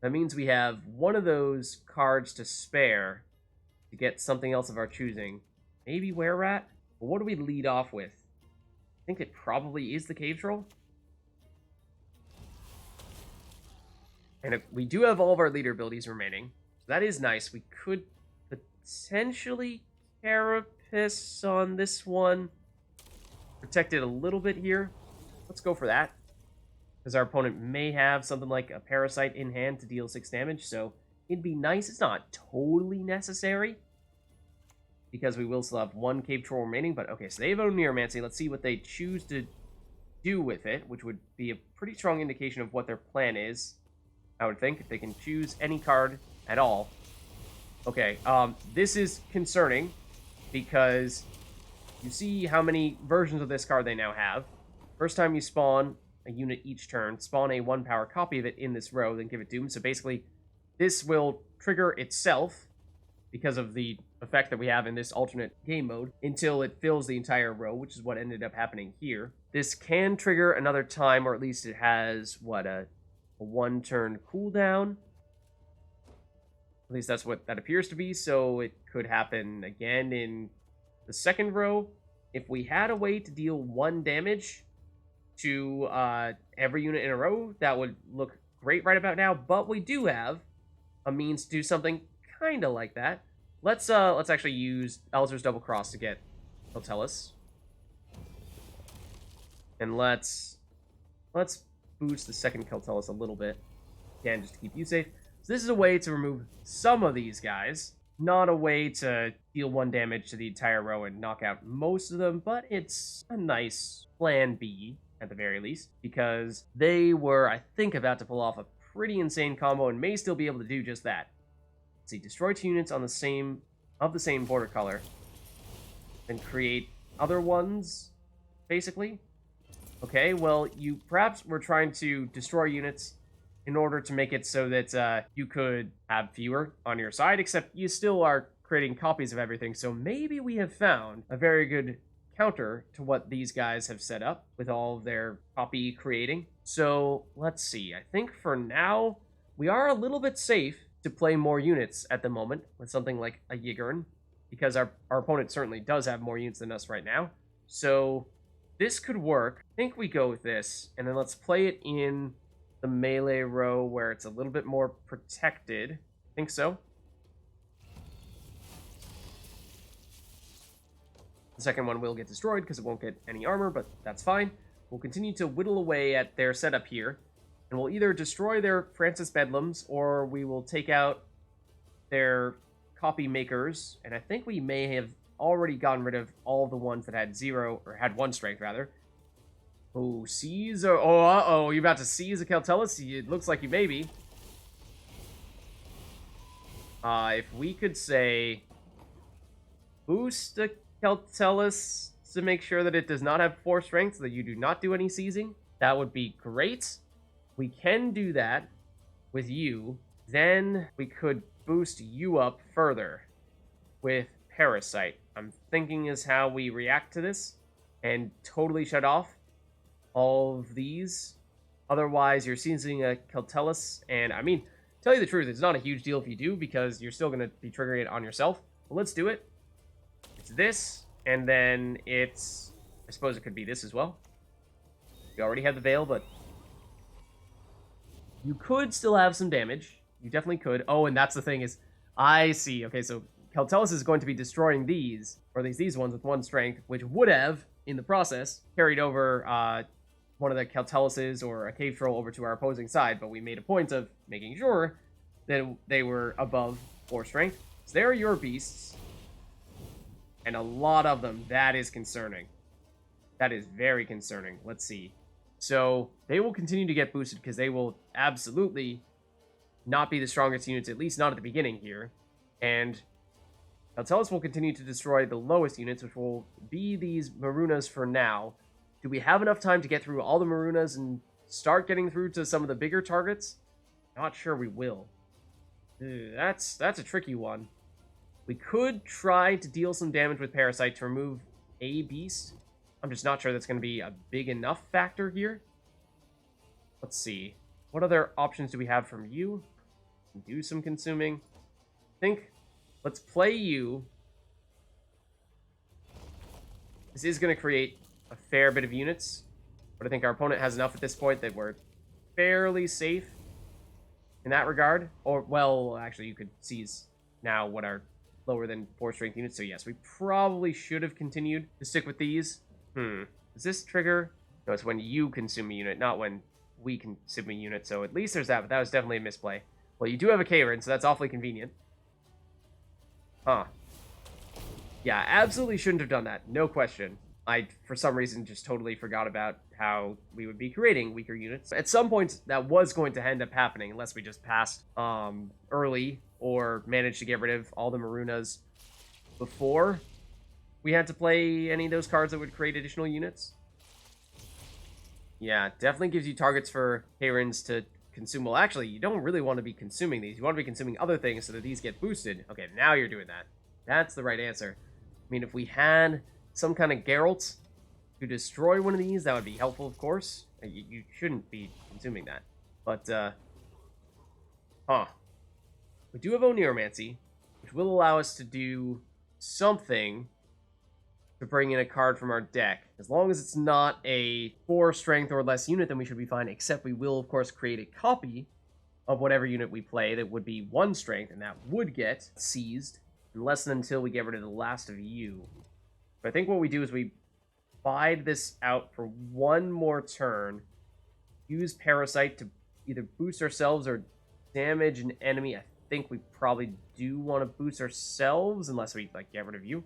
Speaker 1: That means we have one of those cards to spare to get something else of our choosing. Maybe Were-Rat? But what do we lead off with? I think it probably is the Cave Troll. And if we do have all of our leader abilities remaining. So that is nice. We could potentially Carapace on this one. Protect it a little bit here. Let's go for that. Because our opponent may have something like a Parasite in hand to deal 6 damage. So it'd be nice. It's not totally necessary. Because we will still have 1 Cave Troll remaining. But okay, so they have Neuromancy. Let's see what they choose to do with it. Which would be a pretty strong indication of what their plan is. I would think, if they can choose any card at all. Okay, this is concerning because you see how many versions of this card they now have. First time you spawn a unit each turn, spawn a 1-power copy of it in this row, then give it Doom. So basically, this will trigger itself because of the effect that we have in this alternate game mode until it fills the entire row, which is what ended up happening here. This can trigger another time, or at least it has, what, a 1-turn cooldown. At least that's what that appears to be, so it could happen again in the second row. If we had a way to deal 1 damage to every unit in a row, that would look great right about now, but we do have a means to do something kind of like that. Let's actually use Elzer's Double Cross to get Keltelis. And let's boost the second Keltelis a little bit. Again, just to keep you safe. So this is a way to remove some of these guys. Not a way to deal 1 damage to the entire row and knock out most of them, but it's a nice plan B, at the very least, because they were, I think, about to pull off a pretty insane combo and may still be able to do just that. Let's see, destroy 2 units on the same border color, then create other ones, basically. Okay, well, you perhaps were trying to destroy units in order to make it so that you could have fewer on your side, except you still are creating copies of everything, so maybe we have found a very good counter to what these guys have set up with all of their copy creating. So, let's see. I think for now, we are a little bit safe to play more units at the moment with something like a Yigurn, because our opponent certainly does have more units than us right now. So this could work. I think we go with this, and then let's play it in the melee row where it's a little bit more protected. I think so. The second one will get destroyed because it won't get any armor, but that's fine. We'll continue to whittle away at their setup here, and we'll either destroy their Francis Bedlams, or we will take out their copy makers, and I think we may have already gotten rid of all the ones that had 0, or had 1 strength, rather. Oh, seize, or, oh, uh-oh, you about to seize a Keltelis? It looks like you may be. If we could say, boost the Keltelis to make sure that it does not have 4 strength, so that you do not do any seizing, that would be great. We can do that with you. Then we could boost you up further with Parasite. I'm thinking is how we react to this and totally shut off all of these. Otherwise, you're seizing a Keltelis, and I mean, tell you the truth, it's not a huge deal if you do, because you're still going to be triggering it on yourself. But let's do it. It's this, and then it's, I suppose it could be this as well. We already have the Veil, but you could still have some damage. You definitely could. Oh, and that's the thing is, I see. Okay, so Keltelis is going to be destroying these, or at least these ones with 1 strength, which would have, in the process, carried over one of the Keltelises or a Cave Troll over to our opposing side, but we made a point of making sure that they were above 4 strength. So there are your beasts, and a lot of them. That is concerning. That is very concerning. Let's see. So they will continue to get boosted because they will absolutely not be the strongest units, at least not at the beginning here. And Keltelis will continue to destroy the lowest units, which will be these Marunas for now. Do we have enough time to get through all the Marunas and start getting through to some of the bigger targets? Not sure we will. That's a tricky one. We could try to deal some damage with Parasite to remove a beast. I'm just not sure that's going to be a big enough factor here. Let's see. What other options do we have from you? Do some consuming. I think Let's play you. This is going to create a fair bit of units, but I think our opponent has enough at this point that we're fairly safe in that regard. Or, well, actually, you could seize now what are lower than 4 strength units. So, yes, we probably should have continued to stick with these. Does this trigger? No, it's when you consume a unit, not when we consume a unit. So, at least there's that, but that was definitely a misplay. Well, you do have a K-Rin, so that's awfully convenient. Huh. Yeah, absolutely shouldn't have done that. No question. I, for some reason, just totally forgot about how we would be creating weaker units. At some point, that was going to end up happening, unless we just passed early or managed to get rid of all the Marunas before we had to play any of those cards that would create additional units. Yeah, definitely gives you targets for K-Rins to consume. Well, actually, you don't really want to be consuming these. You want to be consuming other things so that these get boosted. Okay, now you're doing that. That's the right answer. I mean, if we had some kind of Geralt to destroy one of these, that would be helpful, of course. You shouldn't be consuming that. But, we do have Oneiromancy, which will allow us to do something to bring in a card from our deck. As long as it's not a 4 strength or less unit, then we should be fine, except we will, of course, create a copy of whatever unit we play that would be 1 strength, and that would get seized unless and until we get rid of the last of you. But I think what we do is we bide this out for 1 more turn, use Parasite to either boost ourselves or damage an enemy. I think we probably do want to boost ourselves unless we get rid of you.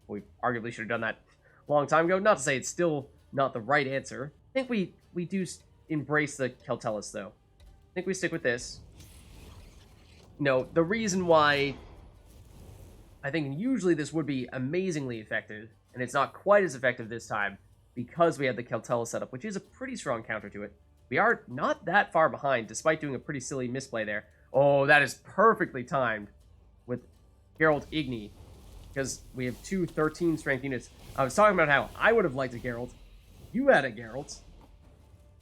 Speaker 1: We arguably should have done that a long time ago. Not to say it's still not the right answer. I think we do embrace the Keltelis, though. I think we stick with this. No, the reason why I think usually this would be amazingly effective, and it's not quite as effective this time, because we had the Keltelis setup, which is a pretty strong counter to it. We are not that far behind, despite doing a pretty silly misplay there. Oh, that is perfectly timed with Geralt Igni, because we have 2 13 strength units. I was talking about how I would have liked a Geralt. You had a Geralt.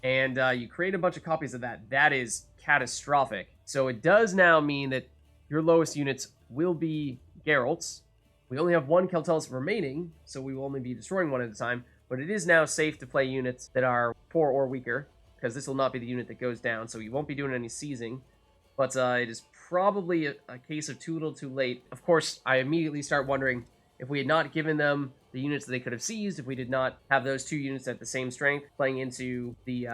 Speaker 1: And you create a bunch of copies of that. That is catastrophic. So it does now mean that your lowest units will be Geralts. We only have 1 Keltelis remaining, so we will only be destroying 1 at a time. But it is now safe to play units that are 4 or weaker, because this will not be the unit that goes down, so you won't be doing any seizing. But it is probably a case of too little too late. Of course, I immediately start wondering if we had not given them the units that they could have seized, if we did not have those 2 units at the same strength, playing into the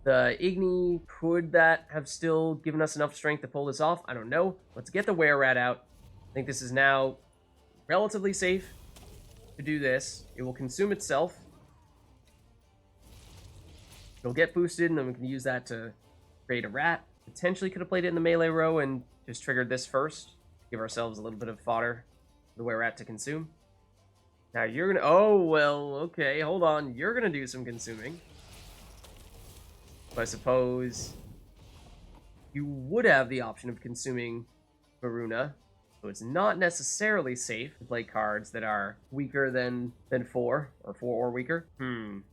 Speaker 1: Igni, could that have still given us enough strength to pull this off? I don't know. Let's get the Were-Rat out. I think this is now relatively safe to do this. It will consume itself. It'll get boosted, and then we can use that to create a rat. Potentially could have played it in the melee row and just triggered this first. Give ourselves a little bit of fodder for the Were-Rat to consume. Now you're gonna... Oh, well, okay, hold on. You're gonna do some consuming. So I suppose you would have the option of consuming Maruna. So it's not necessarily safe to play cards that are weaker than 4, or 4 or weaker.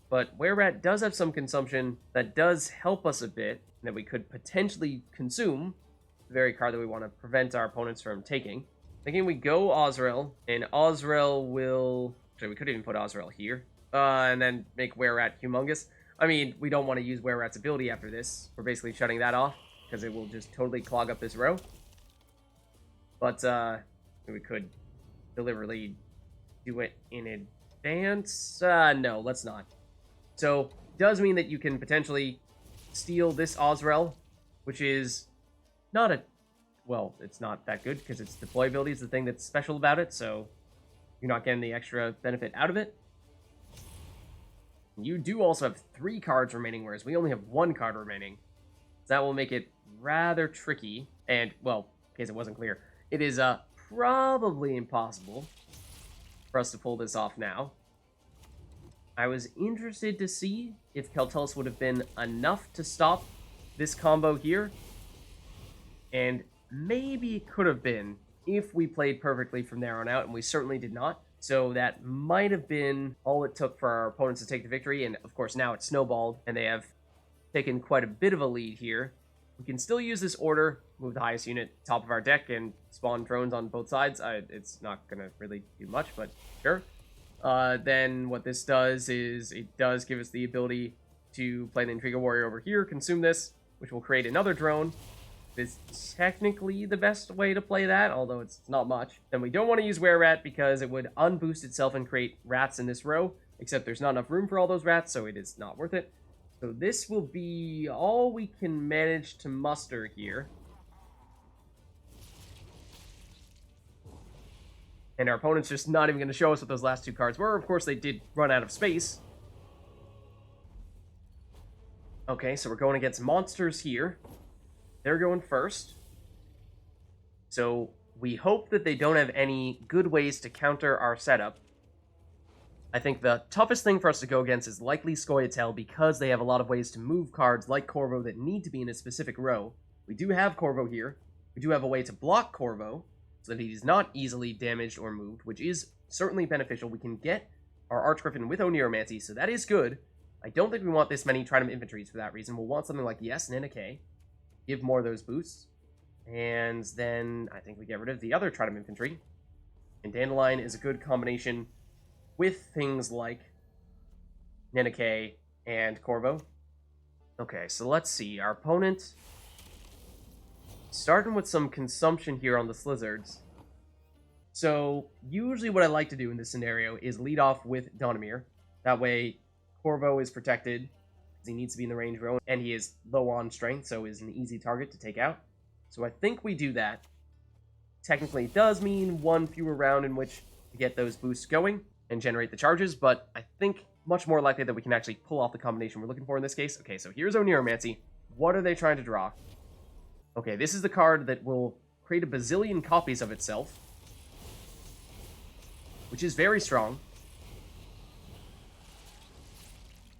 Speaker 1: But Were-Rat does have some consumption that does help us a bit, and that we could potentially consume the very card that we want to prevent our opponents from taking. Thinking we go Ozrel, and Ozrel will... Actually, we could even put Ozrel here, and then make Were-Rat humongous. I mean, we don't want to use Were-Rat's ability after this. We're basically shutting that off, because it will just totally clog up this row. But, we could deliberately do it in advance. No, let's not. So, does mean that you can potentially steal this Ozrel, which is not a... Well, it's not that good, because its deployability is the thing that's special about it, so you're not getting the extra benefit out of it. You do also have 3 cards remaining, whereas we only have 1 card remaining. So that will make it rather tricky, and, well, in case it wasn't clear, it is probably impossible for us to pull this off now. I was interested to see if Keltelis would have been enough to stop this combo here, and maybe it could have been if we played perfectly from there on out, and we certainly did not. So that might have been all it took for our opponents to take the victory, and of course now it's snowballed, and they have taken quite a bit of a lead here. We can still use this order, move the highest unit top of our deck, and spawn drones on both sides. It's not going to really do much, but sure. Then what this does is it does give us the ability to play the Intrigue Warrior over here, consume this, which will create another drone. It's technically the best way to play that, although it's not much. Then we don't want to use Were Rat because it would unboost itself and create rats in this row, except there's not enough room for all those rats, so it is not worth it. So this will be all we can manage to muster here. And our opponent's just not even going to show us what those last 2 cards were. Of course, they did run out of space. Okay, so we're going against monsters here. They're going first. So we hope that they don't have any good ways to counter our setup. I think the toughest thing for us to go against is likely Scoia'tael because they have a lot of ways to move cards like Corvo that need to be in a specific row. We do have Corvo here. We do have a way to block Corvo so that he's not easily damaged or moved, which is certainly beneficial. We can get our Archgriffin with Oneiromancy, so that is good. I don't think we want this many Trident Infantries for that reason. We'll want something like Yes, Nana K. Give more of those boosts. And then I think we get rid of the other Trident Infantry. And Dandelion is a good combination with things like Nana K and Corvo. Okay, so let's see. Our opponent, starting with some consumption here on the Slizzards. So usually what I like to do in this scenario is lead off with Donimir. That way Corvo is protected, because he needs to be in the range row, and he is low on strength, so is an easy target to take out. So I think we do that. Technically, it does mean one fewer round in which to get those boosts going and generate the charges, but I think much more likely that we can actually pull off the combination we're looking for in this case. Okay, so here's Oneiromancy. What are they trying to draw? Okay, this is the card that will create a bazillion copies of itself, which is very strong,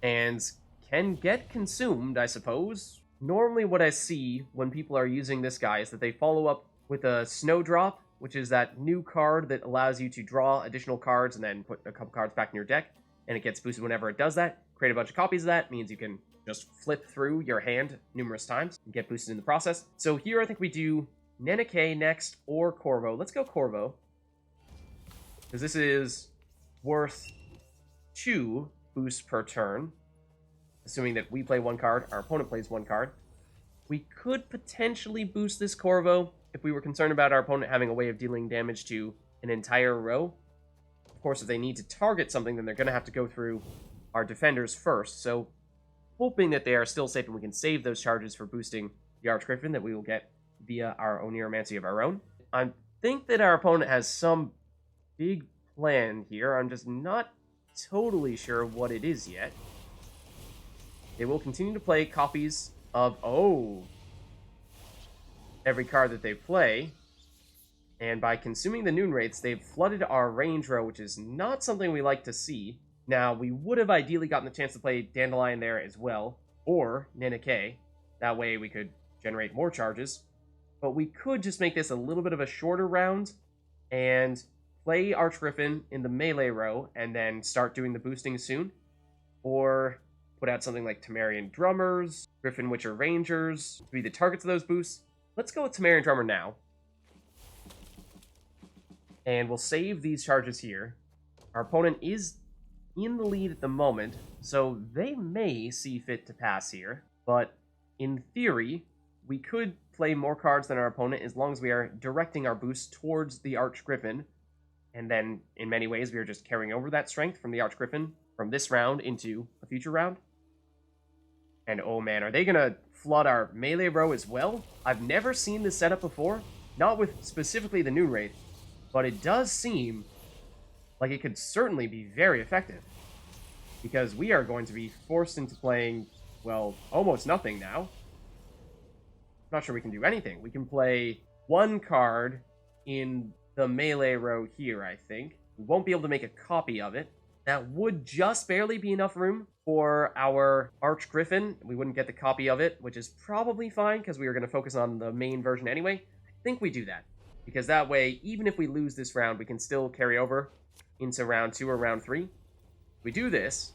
Speaker 1: and can get consumed, I suppose. Normally what I see when people are using this guy is that they follow up with a Snowdrop, which is that new card that allows you to draw additional cards and then put a couple cards back in your deck, and it gets boosted whenever it does that. Create a bunch of copies of that, means you can just flip through your hand numerous times and get boosted in the process. So here I think we do Nana K next, or Corvo. Let's go Corvo, because this is worth 2 boosts per turn, assuming that we play 1 card, our opponent plays 1 card. We could potentially boost this Corvo if we were concerned about our opponent having a way of dealing damage to an entire row. Of course, if they need to target something, then they're going to have to go through our defenders first, so hoping that they are still safe and we can save those charges for boosting the Archgriffin that we will get via our Oneiromancy of our own. I think that our opponent has some big plan here. I'm just not totally sure what it is yet. They will continue to play copies of, every card that they play, and by consuming the Noon Wraiths, they've flooded our range row, which is not something we like to see. Now, we would have ideally gotten the chance to play Dandelion there as well, or Nana K. That way we could generate more charges. But we could just make this a little bit of a shorter round and play Archgriffin in the melee row and then start doing the boosting soon. Or put out something like Temerian Drummers, Griffin Witcher Rangers, to be the targets of those boosts. Let's go with Temerian Drummer now. And we'll save these charges here. Our opponent is in the lead at the moment, so they may see fit to pass here. But in theory, we could play more cards than our opponent as long as we are directing our boost towards the Archgriffin. And then, in many ways, we are just carrying over that strength from the Archgriffin from this round into a future round. And oh man, are they going to flood our melee row as well? I've never seen this setup before, not with specifically the Noon Wraith, but it does seem like it could certainly be very effective, because we are going to be forced into playing, well, almost nothing now. I'm not sure we can do anything. We can play 1 card in the melee row here, I think. We won't be able to make a copy of it. That would just barely be enough room for our Archgriffin. We wouldn't get the copy of it, which is probably fine, because we are going to focus on the main version anyway. I think we do that, because that way, even if we lose this round, we can still carry over into round 2 or round 3. If we do this,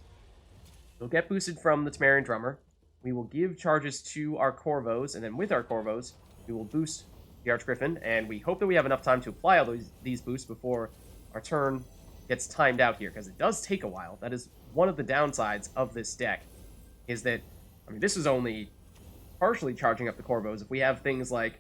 Speaker 1: we'll get boosted from the Temerian Drummer. we will give charges to our Corvos, and then with our Corvos, we will boost the Archgriffin, and we hope that we have enough time to apply all these boosts before our turn gets timed out here, because it does take a while. That is one of the downsides of this deck, is that, I mean, this is only partially charging up the Corvos. If we have things like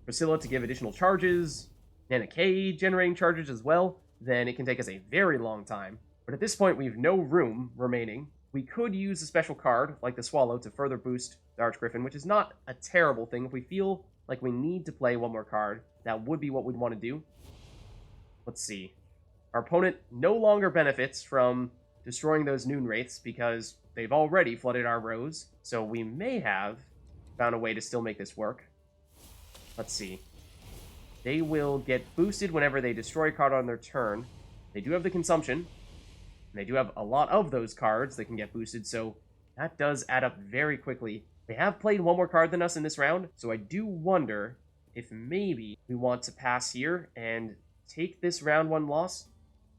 Speaker 1: Priscilla to give additional charges, Nana K generating charges as well, then it can take us a very long time. But at this point, we have no room remaining. We could use a special card, like the Swallow, to further boost the Archgriffin, which is not a terrible thing. If we feel like we need to play one more card, that would be what we'd want to do. Let's see. Our opponent no longer benefits from destroying those Noon Wraiths because they've already flooded our rows, so we may have found a way to still make this work. Let's see. They will get boosted whenever they destroy a card on their turn. They do have the consumption, and they do have a lot of those cards that can get boosted, so that does add up very quickly. They have played one more card than us in this round, so I do wonder if maybe we want to pass here and take this round 1 loss,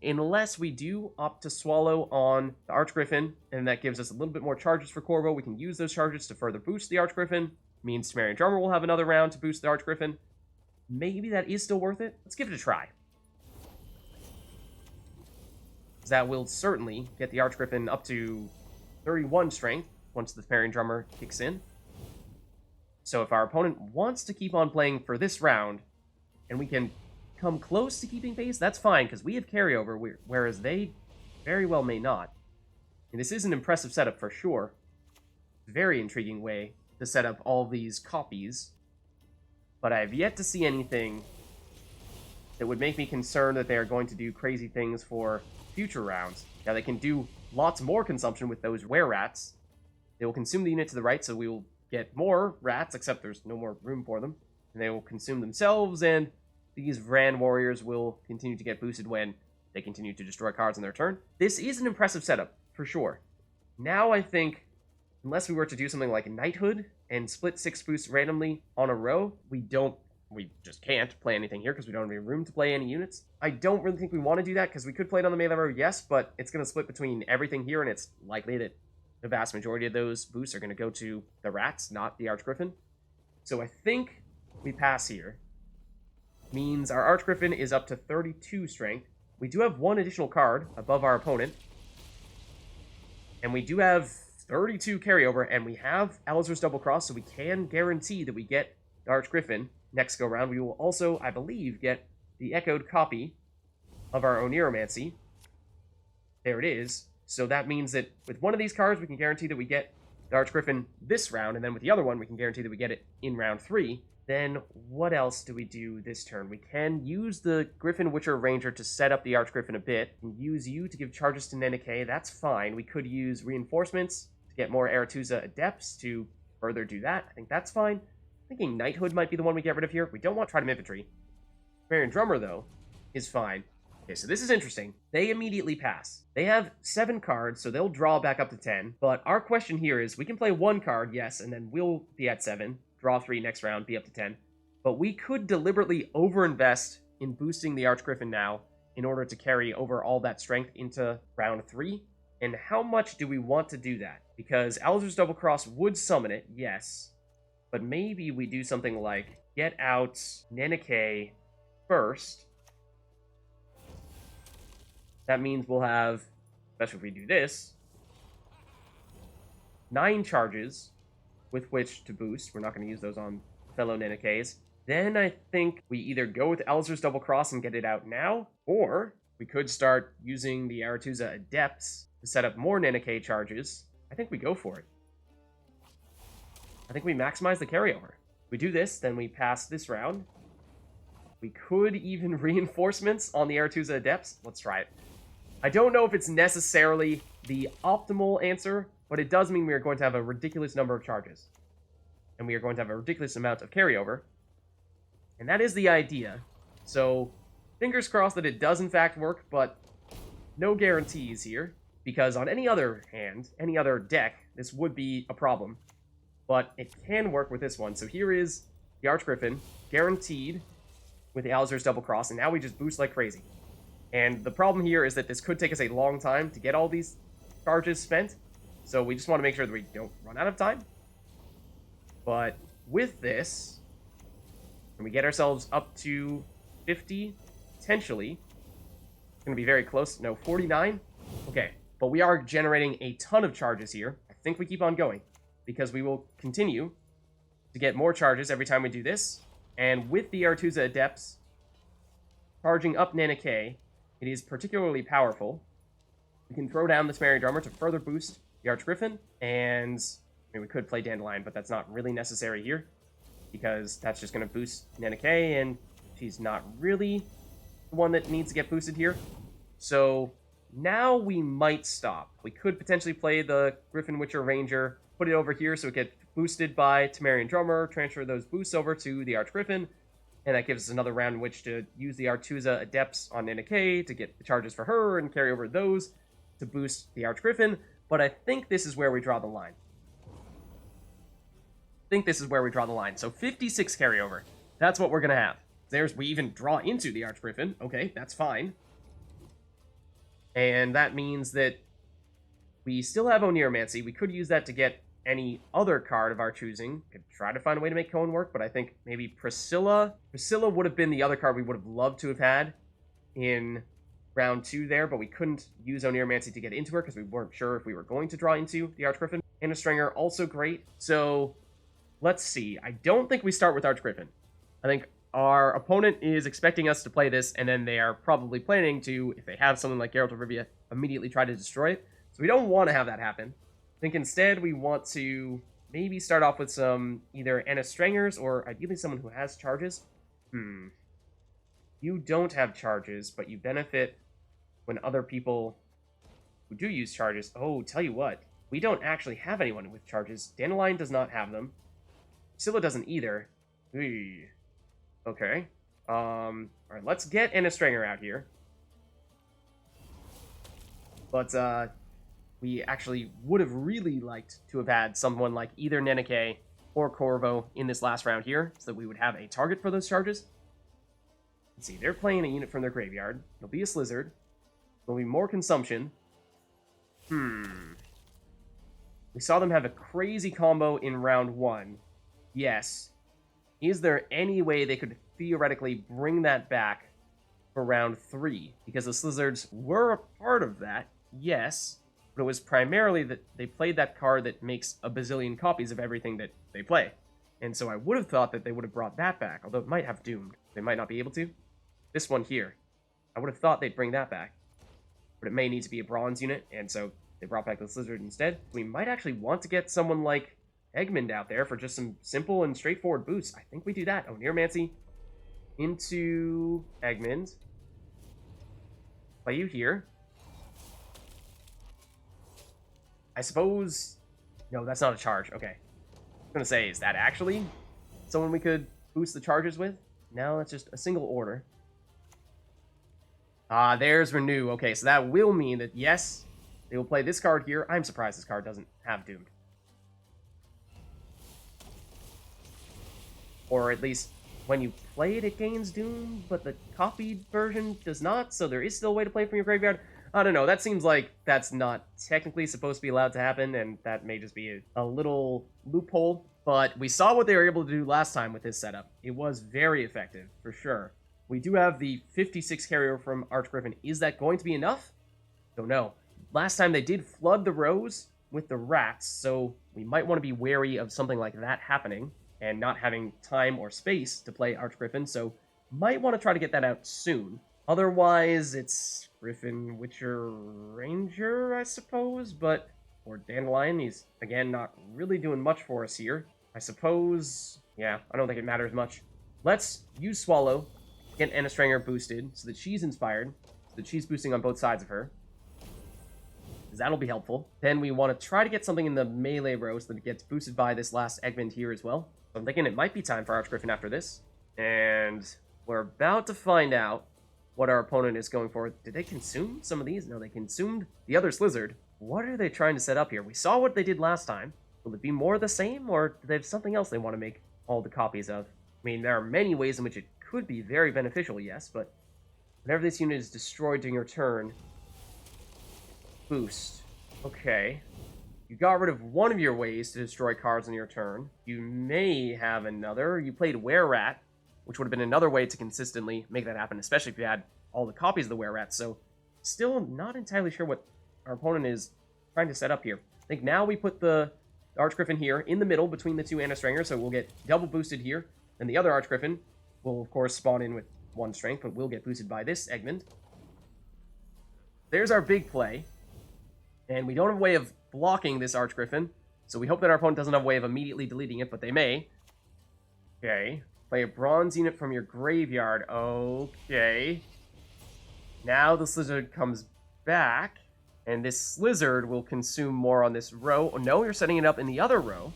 Speaker 1: unless we do opt to swallow on the Archgriffin, and that gives us a little bit more charges for Corvo. We can use those charges to further boost the Archgriffin. Means Sumerian Drummer will have another round to boost the Archgriffin. Maybe that is still worth it. Let's give it a try. That will certainly get the Archgriffin up to 31 strength once the Sumerian Drummer kicks in. So if our opponent wants to keep on playing for this round, and we can come close to keeping pace, that's fine, because we have carryover, whereas they very well may not. And this is an impressive setup for sure. Very intriguing way to set up all these copies. But I have yet to see anything that would make me concerned that they are going to do crazy things for future rounds. Now, they can do lots more consumption with those were-rats. They will consume the unit to the right, so we will get more rats, except there's no more room for them. And they will consume themselves, and these Vran warriors will continue to get boosted when they continue to destroy cards on their turn. This is an impressive setup, for sure. Now I think, unless we were to do something like Knighthood and split 6 boosts randomly on a row, we just can't play anything here because we don't have any room to play any units. I don't really think we want to do that because we could play it on the melee row, yes, but it's going to split between everything here, and it's likely that the vast majority of those boosts are going to go to the rats, not the Archgriffin. So I think we pass here. Means our Archgriffin is up to 32 strength. We do have one additional card above our opponent. And we do have 32 carryover, and we have Alazur's Double Cross, so we can guarantee that we get the Archgriffin next go round. We will also, I believe, get the echoed copy of our Oniromancy. There it is. So that means that with one of these cards, we can guarantee that we get the Archgriffin this round, and then with the other one, we can guarantee that we get it in round 3. Then what else do we do this turn? We can use the Griffin Witcher Ranger to set up the Archgriffin a bit, and use you to give charges to Nenike. That's fine. We could use reinforcements to get more Aretuza Adepts to further do that. I think that's fine. Thinking Knighthood might be the one we get rid of here. We don't want Trident Infantry. Sumerian Drummer, though, is fine. Okay, so this is interesting. They immediately pass. They have 7 cards, so they'll draw back up to 10. But our question here is, we can play 1 card, yes, and then we'll be at 7. Draw 3 next round, be up to 10. But we could deliberately overinvest in boosting the Archgriffin now in order to carry over all that strength into round 3. And how much do we want to do that? Because Alazur's Double Cross would summon it, yes. But maybe we do something like get out Nenike first. That means we'll have, especially if we do this, 9 charges with which to boost. We're not going to use those on fellow Nenikes. Then I think we either go with Alazur's Double Cross and get it out now, or we could start using the Aretuza Adepts to set up more Nenike charges. I think we go for it. I think we maximize the carryover. If we do this, then we pass this round. We could even reinforcements on the Aretuza Adepts. Let's try it. I don't know if it's necessarily the optimal answer, but it does mean we are going to have a ridiculous number of charges. And we are going to have a ridiculous amount of carryover. And that is the idea. So, fingers crossed that it does in fact work, but no guarantees here. Because on any other hand, any other deck, this would be a problem. But it can work with this one. So here is the Archgriffin, guaranteed with the Alazur's Double Cross, and now we just boost like crazy. And the problem here is that this could take us a long time to get all these charges spent. So we just want to make sure that we don't run out of time. But with this, when we get ourselves up to 50, potentially, it's going to be very close. No, 49. Okay, but we are generating a ton of charges here. I think we keep on going, because we will continue to get more charges every time we do this. And with the Artusa Adepts charging up Nana K, it is particularly powerful. We can throw down the Sumerian Drummer to further boost the Archgriffin, and I mean, we could play Dandelion, but that's not really necessary here, because that's just going to boost Nana K, and she's not really the one that needs to get boosted here. So now we might stop. We could potentially play the Griffin Witcher Ranger, put it over here so it gets boosted by Temerian Drummer, transfer those boosts over to the Archgriffin, and that gives us another round in which to use the Artusa Adepts on Nana K to get the charges for her and carry over those to boost the Archgriffin. But I think this is where we draw the line. So 56 carryover. That's what we're going to have. We even draw into the Archgriffin. Okay, that's fine. And that means that we still have Oneiromancy. We could use that to get any other card of our choosing. Could try to find a way to make Cohen work, but I think maybe Priscilla. Priscilla would have been the other card we would have loved to have had in round 2 there, but we couldn't use Oneiromancy to get into her because we weren't sure if we were going to draw into the Archgriffin. Anna Stringer, also great. So let's see. I don't think we start with Archgriffin. I think our opponent is expecting us to play this, and then they are probably planning to, if they have something like Geralt of Rivia, immediately try to destroy it. So we don't want to have that happen. I think instead we want to maybe start off with some either Anna Strangers or ideally someone who has charges. You don't have charges, but you benefit when other people who do use charges... Oh, tell you what. We don't actually have anyone with charges. Dandelion does not have them. Priscilla doesn't either. Okay. Alright, let's get Anna Stringer out here. But, we actually would have really liked to have had someone like either Nenike or Corvo in this last round here, so that we would have a target for those charges. Let's see, they're playing a unit from their graveyard. It'll be a Slizzard. There'll be more consumption. We saw them have a crazy combo in round 1. Yes. Is there any way they could theoretically bring that back for round 3? Because the Slizzards were a part of that, yes, but it was primarily that they played that card that makes a bazillion copies of everything that they play. And so I would have thought that they would have brought that back, although it might have Doomed. They might not be able to. This one here. I would have thought they'd bring that back. But it may need to be a bronze unit, and so they brought back the Slizzard instead. We might actually want to get someone like Egmond out there for just some simple and straightforward boosts. I think we do that. Oneiromancy into Egmond. Play you here. I suppose... No, that's not a charge. Okay. I was going to say, is that actually someone we could boost the charges with? No, that's just a single order. Ah, there's Renew. Okay, so that will mean that, yes, they will play this card here. I'm surprised this card doesn't have Doomed. Or at least when you play it, it gains Doom, but the copied version does not, so there is still a way to play from your graveyard. I don't know, that seems like that's not technically supposed to be allowed to happen, and that may just be a little loophole. But we saw what they were able to do last time with this setup. It was very effective, for sure. We do have the 56 carryover from Archgriffin. Is that going to be enough? Don't know. Last time they did flood the rows with the rats, so we might want to be wary of something like that happening and not having time or space to play Archgriffin, so might want to try to get that out soon. Otherwise, it's Griffin, Witcher, Ranger, I suppose, but for Dandelion, he's, again, not really doing much for us here. I suppose, yeah, I don't think it matters much. Let's use Swallow, get Anna Stringer boosted, so that she's inspired, so that she's boosting on both sides of her. Because that'll be helpful. Then we want to try to get something in the melee row so that it gets boosted by this last Egmont here as well. So I'm thinking it might be time for Archgriffin after this. And we're about to find out what our opponent is going for. Did they consume some of these? No, they consumed the other Slizzard. What are they trying to set up here? We saw what they did last time. Will it be more of the same, or do they have something else they want to make all the copies of? I mean, there are many ways in which it could be very beneficial, yes, but whenever this unit is destroyed during your turn, boost. Okay. You got rid of one of your ways to destroy cards on your turn. You may have another. You played Were-Rat, which would have been another way to consistently make that happen, especially if you had all the copies of the Were-Rat. So, still not entirely sure what our opponent is trying to set up here. I think now we put the Archgriffin here in the middle between the two Anastringers, so we'll get double boosted here. And the other Archgriffin will, of course, spawn in with 1 strength, but will get boosted by this Egmont. There's our big play. And we don't have a way of blocking this Archgriffin, so we hope that our opponent doesn't have a way of immediately deleting it, but they may. Okay. Play a bronze unit from your graveyard. Okay. Now the Slizzard comes back, and this Slizzard will consume more on this row. Oh, no, you're setting it up in the other row.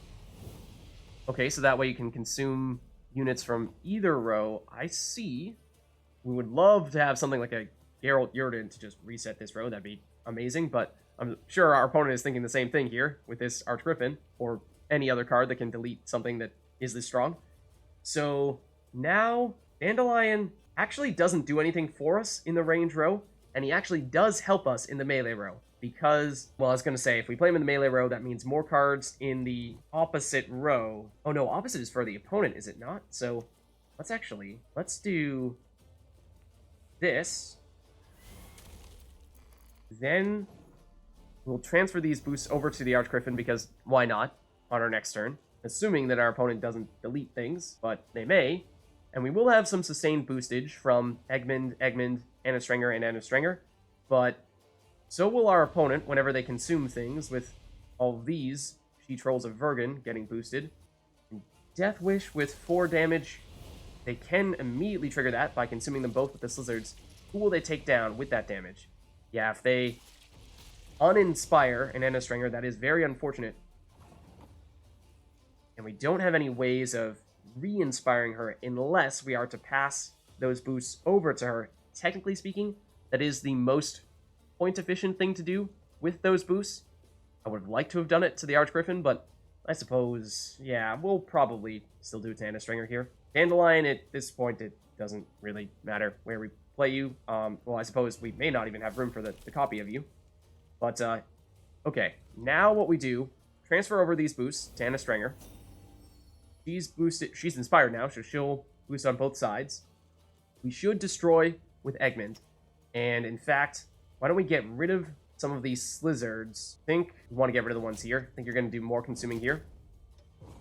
Speaker 1: Okay, so that way you can consume units from either row. I see. We would love to have something like a Geralt Yurden to just reset this row. That'd be amazing, but I'm sure our opponent is thinking the same thing here with this Archgriffin, or any other card that can delete something that is this strong. So now Dandelion actually doesn't do anything for us in the range row, and he actually does help us in the melee row. Because, well, I was going to say, if we play him in the melee row, that means more cards in the opposite row. Oh no, opposite is for the opponent, is it not? So let's do this. Then we'll transfer these boosts over to the Archgriffin, because why not, on our next turn. Assuming that our opponent doesn't delete things, but they may. And we will have some sustained boostage from Egmont, Anastringer, and Anastringer. But so will our opponent whenever they consume things, with all of these She-Trolls of Vergen getting boosted. And Death Wish with 4 damage. They can immediately trigger that by consuming them both with the Slizzards. Who will they take down with that damage? Yeah, if they uninspire an Anastringer, that is very unfortunate. And we don't have any ways of re-inspiring her unless we are to pass those boosts over to her. Technically speaking, that is the most point-efficient thing to do with those boosts. I would have liked to have done it to the Archgriffin, but I suppose, yeah, we'll probably still do it to Anastringer here. Dandelion, at this point, it doesn't really matter where we play you. Well, I suppose we may not even have room for the copy of you. But, okay. Now what we do, transfer over these boosts to Anastringer. She's boosted. She's inspired now, so she'll boost on both sides. We should destroy with Egmont. And, in fact, why don't we get rid of some of these Slizzards? I think we want to get rid of the ones here. I think you're going to do more consuming here.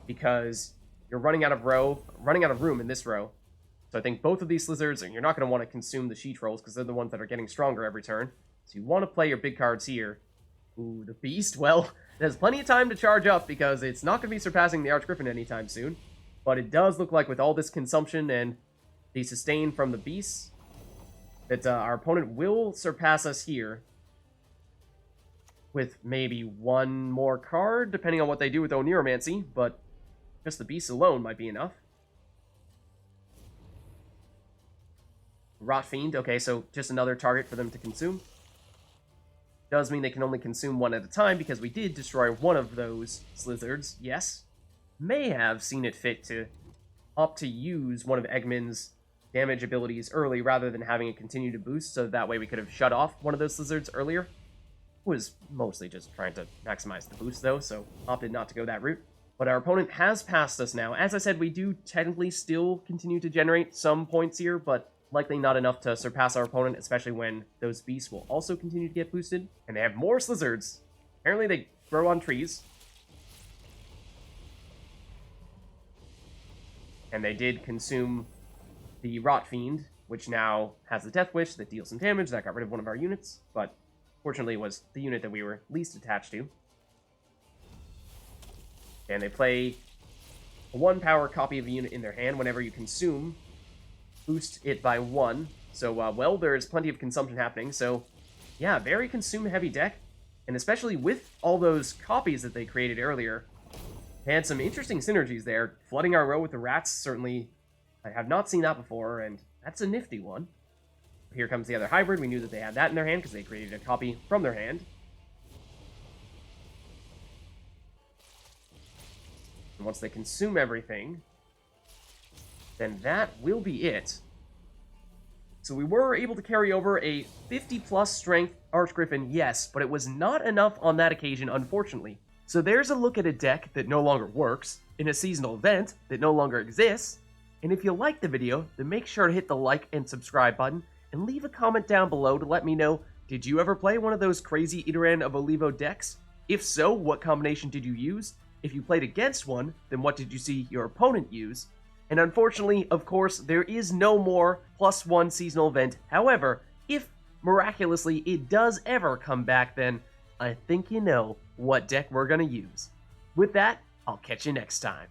Speaker 1: Because you're running out of room in this row. So I think both of these Slizzards, and you're not going to want to consume the She-Trolls, because they're the ones that are getting stronger every turn. So you want to play your big cards here. Ooh, the Beast. Well, there's plenty of time to charge up, because it's not going to be surpassing the Archgriffin anytime soon. But it does look like with all this consumption and the sustain from the Beasts, that our opponent will surpass us here. With maybe one more card, depending on what they do with Oneiromancy, but just the Beasts alone might be enough. Rot Fiend, okay, so just another target for them to consume. Does mean they can only consume one at a time, because we did destroy one of those Slizzards, yes. May have seen it fit to opt to use one of Egmont's damage abilities early, rather than having it continue to boost, so that way we could have shut off one of those Slizzards earlier. Was mostly just trying to maximize the boost, though, so opted not to go that route. But our opponent has passed us now. As I said, we do technically still continue to generate some points here, but likely not enough to surpass our opponent, especially when those beasts will also continue to get boosted. And they have more Slizzards. Apparently they grow on trees. And they did consume the Rot Fiend, which now has the Death Wish that deals some damage. That got rid of one of our units, but fortunately it was the unit that we were least attached to. And they play a 1-power copy of a unit in their hand. Whenever you consume, boost it by 1. So, well, there's plenty of consumption happening. So, yeah, very consume-heavy deck. And especially with all those copies that they created earlier, they had some interesting synergies there. Flooding our row with the rats, certainly, I have not seen that before, and that's a nifty one. Here comes the other hybrid. We knew that they had that in their hand because they created a copy from their hand. And once they consume everything, then that will be it. So we were able to carry over a 50-plus strength Archgriffin, yes, but it was not enough on that occasion, unfortunately. So there's a look at a deck that no longer works, in a seasonal event that no longer exists, and if you liked the video, then make sure to hit the like and subscribe button, and leave a comment down below to let me know, did you ever play one of those crazy Iteran of Olivo decks? If so, what combination did you use? If you played against one, then what did you see your opponent use? And unfortunately, of course, there is no more +1 seasonal event. However, if miraculously it does ever come back, then I think you know what deck we're gonna use. With that, I'll catch you next time.